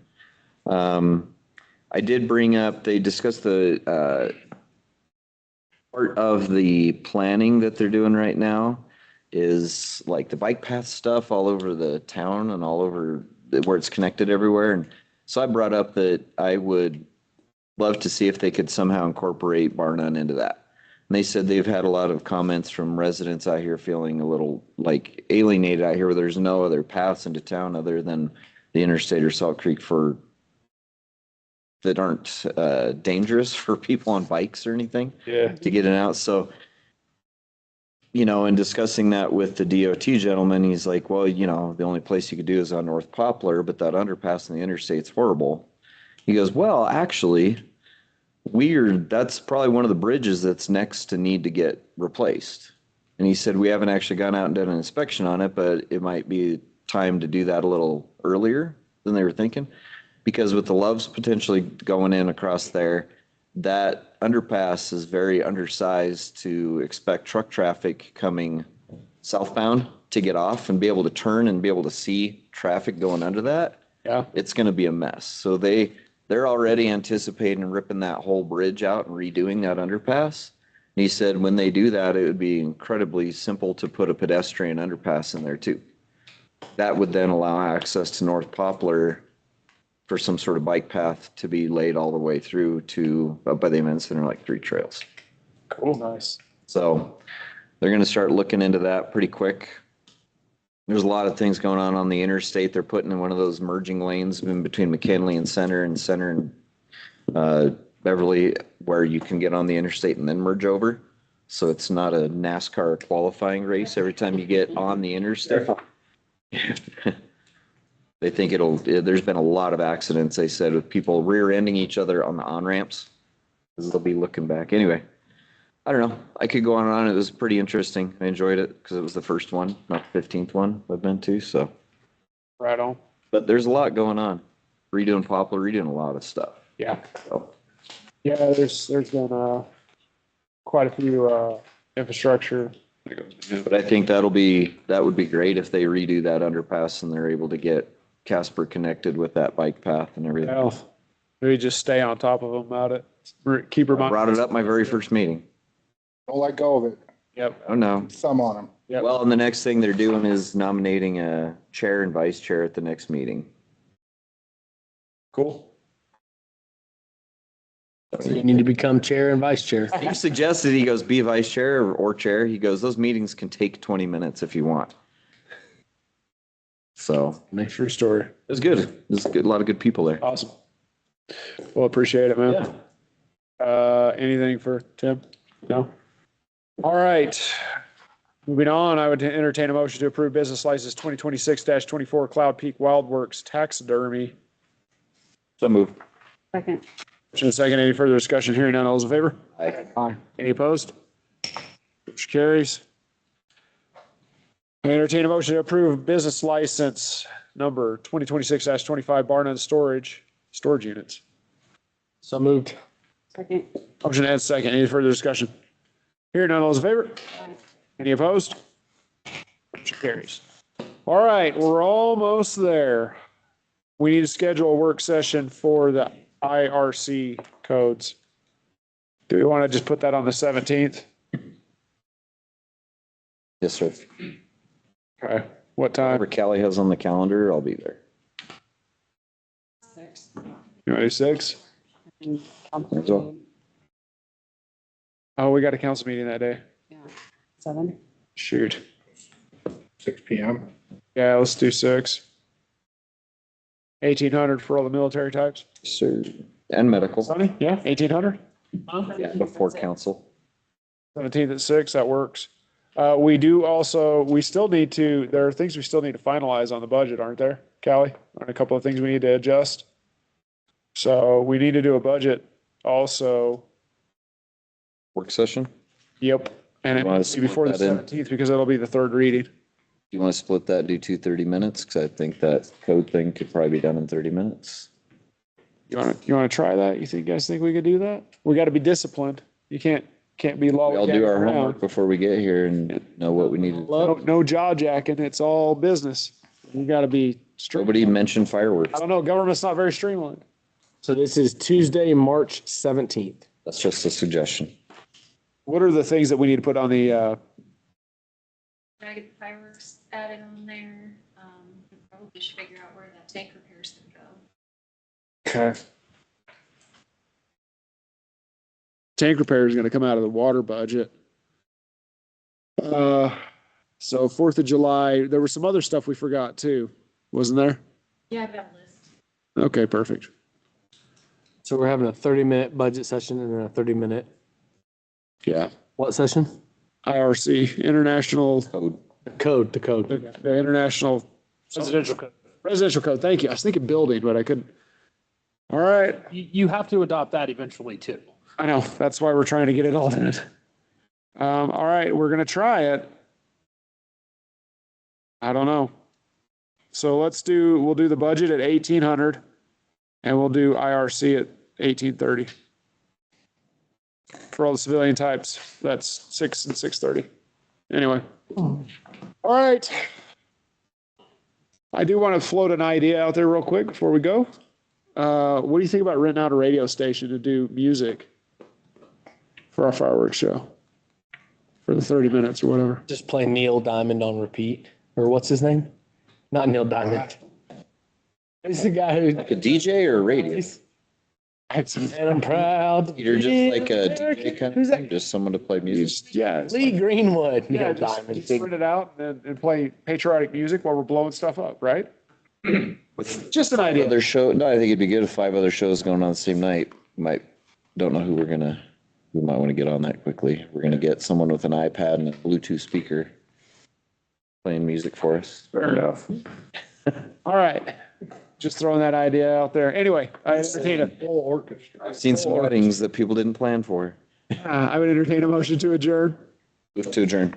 I did bring up, they discussed the part of the planning that they're doing right now is like the bike path stuff all over the town and all over where it's connected everywhere. And so I brought up that I would love to see if they could somehow incorporate Bar None into that. And they said they've had a lot of comments from residents out here feeling a little like alienated out here, where there's no other paths into town other than the interstate or Salt Creek that aren't dangerous for people on bikes or anything to get in and out. So, in discussing that with the DOT gentleman, he's like, well, the only place you could do is on North Poplar, but that underpass in the interstate's horrible. He goes, well, actually, that's probably one of the bridges that's next to need to get replaced. And he said, we haven't actually gone out and done an inspection on it, but it might be time to do that a little earlier than they were thinking. Because with the Loves potentially going in across there, that underpass is very undersized to expect truck traffic coming southbound to get off and be able to turn and be able to see traffic going under that. Yeah. It's going to be a mess. So they're already anticipating ripping that whole bridge out and redoing that underpass. And he said when they do that, it would be incredibly simple to put a pedestrian underpass in there too. That would then allow access to North Poplar for some sort of bike path to be laid all the way through to up by the event center, like 3 trails. Cool. Nice. So they're going to start looking into that pretty quick. There's a lot of things going on the interstate. They're putting in one of those merging lanes in between McKinley and Center and Beverly, where you can get on the interstate and then merge over. So it's not a NASCAR qualifying race every time you get on the interstate. They think there's been a lot of accidents, they said, with people rear-ending each other on the on-ramps, because they'll be looking back. Anyway, I don't know. I could go on and on. It was pretty interesting. I enjoyed it because it was the first one, not the 15th one I've been to, so. Right on. But there's a lot going on. Redoing Poplar, redoing a lot of stuff. Yeah. So. Yeah, there's been quite a few infrastructure. But I think that would be great if they redo that underpass and they're able to get Casper connected with that bike path and everything. Well, maybe just stay on top of them about it. Keep I brought it up my very first meeting. Don't let go of it. Yep. Oh, no. Thumb on them. Yep. Well, and the next thing they're doing is nominating a chair and vice chair at the next meeting. Cool. You need to become chair and vice chair. He suggested, he goes, be vice chair or chair. He goes, those meetings can take 20 minutes if you want. So Nice true story. it was good. It was good. A lot of good people there. Awesome. Well, appreciate it, man. Anything for Tim? No? All right. Moving on, I would entertain a motion to approve business license 2026-24 Cloud Peak Wildworks taxidermy. So move. Second. Motion and second. Any further discussion? Hearing none. All those in favor? Aye. Any opposed? Motion carries. I entertain a motion to approve business license number 2026-25 Barnum Storage units. So moved. Second. Motion and second. Any further discussion? Hearing none. All those in favor? Any opposed? Motion carries. All right, we're almost there. We need to schedule a work session for the IRC codes. Do we want to just put that on the 17th? Yes, sir. Okay. What time? Whatever Callie has on the calendar, I'll be there. You want to do 6? As well. Oh, we got a council meeting that day. 7. Shoot. 6 PM. Yeah, let's do 6. 1800 for all the military types. Sir. And medical. Sonny? Yeah, 1800? Yeah, before council. 17th at 6, that works. We still need to, there are things we still need to finalize on the budget, aren't there, Callie? Aren't a couple of things we need to adjust? So we need to do a budget also. Work session? Yep. And it You wanna needs to be before the split that in? 17th because it'll be the third reading. You want to split that, do 2 30-minutes? Because I think that code thing could probably be done in 30 minutes. You want to try that? You guys think we could do that? We got to be disciplined. You can't be We all lollygagging do our around. homework before we get here and know what we need to do. No jaw jacking. It's all business. You got to be strict. Nobody mentioned fireworks. I don't know. Government's not very streamlined. So this is Tuesday, March 17th. That's just a suggestion. What are the things that we need to put on the, I get the fireworks added on there. Probably should figure out where that tank repair's gonna go. okay. Tank repair is going to come out of the water budget. So 4th of July, there was some other stuff we forgot too, wasn't there? Yeah, I've got a list. Okay, perfect. So we're having a 30-minute budget session and then a 30-minute Yeah. what session? IRC, International, The code. the International Residential Code. Thank you. I was thinking building, but I couldn't. All right. You have to adopt that eventually too. I know. That's why we're trying to get it all done. All right. We're going to try it. I don't know. So we'll do the budget at 1800 and we'll do IRC at 1830. For all the civilian types, that's 6 and 6:30. Anyway. All right. I do want to float an idea out there real quick before we go. What do you think about renting out a radio station to do music for our fireworks show? For the 30 minutes or whatever. Just play Neil Diamond on repeat. Or what's his name? Not Neil Diamond. He's the guy who. Like a DJ or a radio? And I'm proud. You're just like a DJ kind of thing, just someone to play music. Yeah. Lee Greenwood. Yeah, Neil just Diamond. spread it out and play patriotic music while we're blowing stuff up, right? Just an idea. Other show, no, I think it'd be good if 5 other shows going on the same night. Don't know who we might want to get on that quickly. We're gonna get someone with an iPad and a Bluetooth speaker playing music for us. Fair enough. All right. Just throwing that idea out there. Anyway, I entertain I've seen some weddings that people didn't plan for. I would entertain a motion to adjourn. Move to adjourn.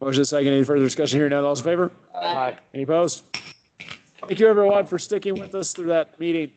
Motion second. Any further discussion here? None. All those in favor? Aye. Any opposed? Thank you, everyone, for sticking with us through that meeting.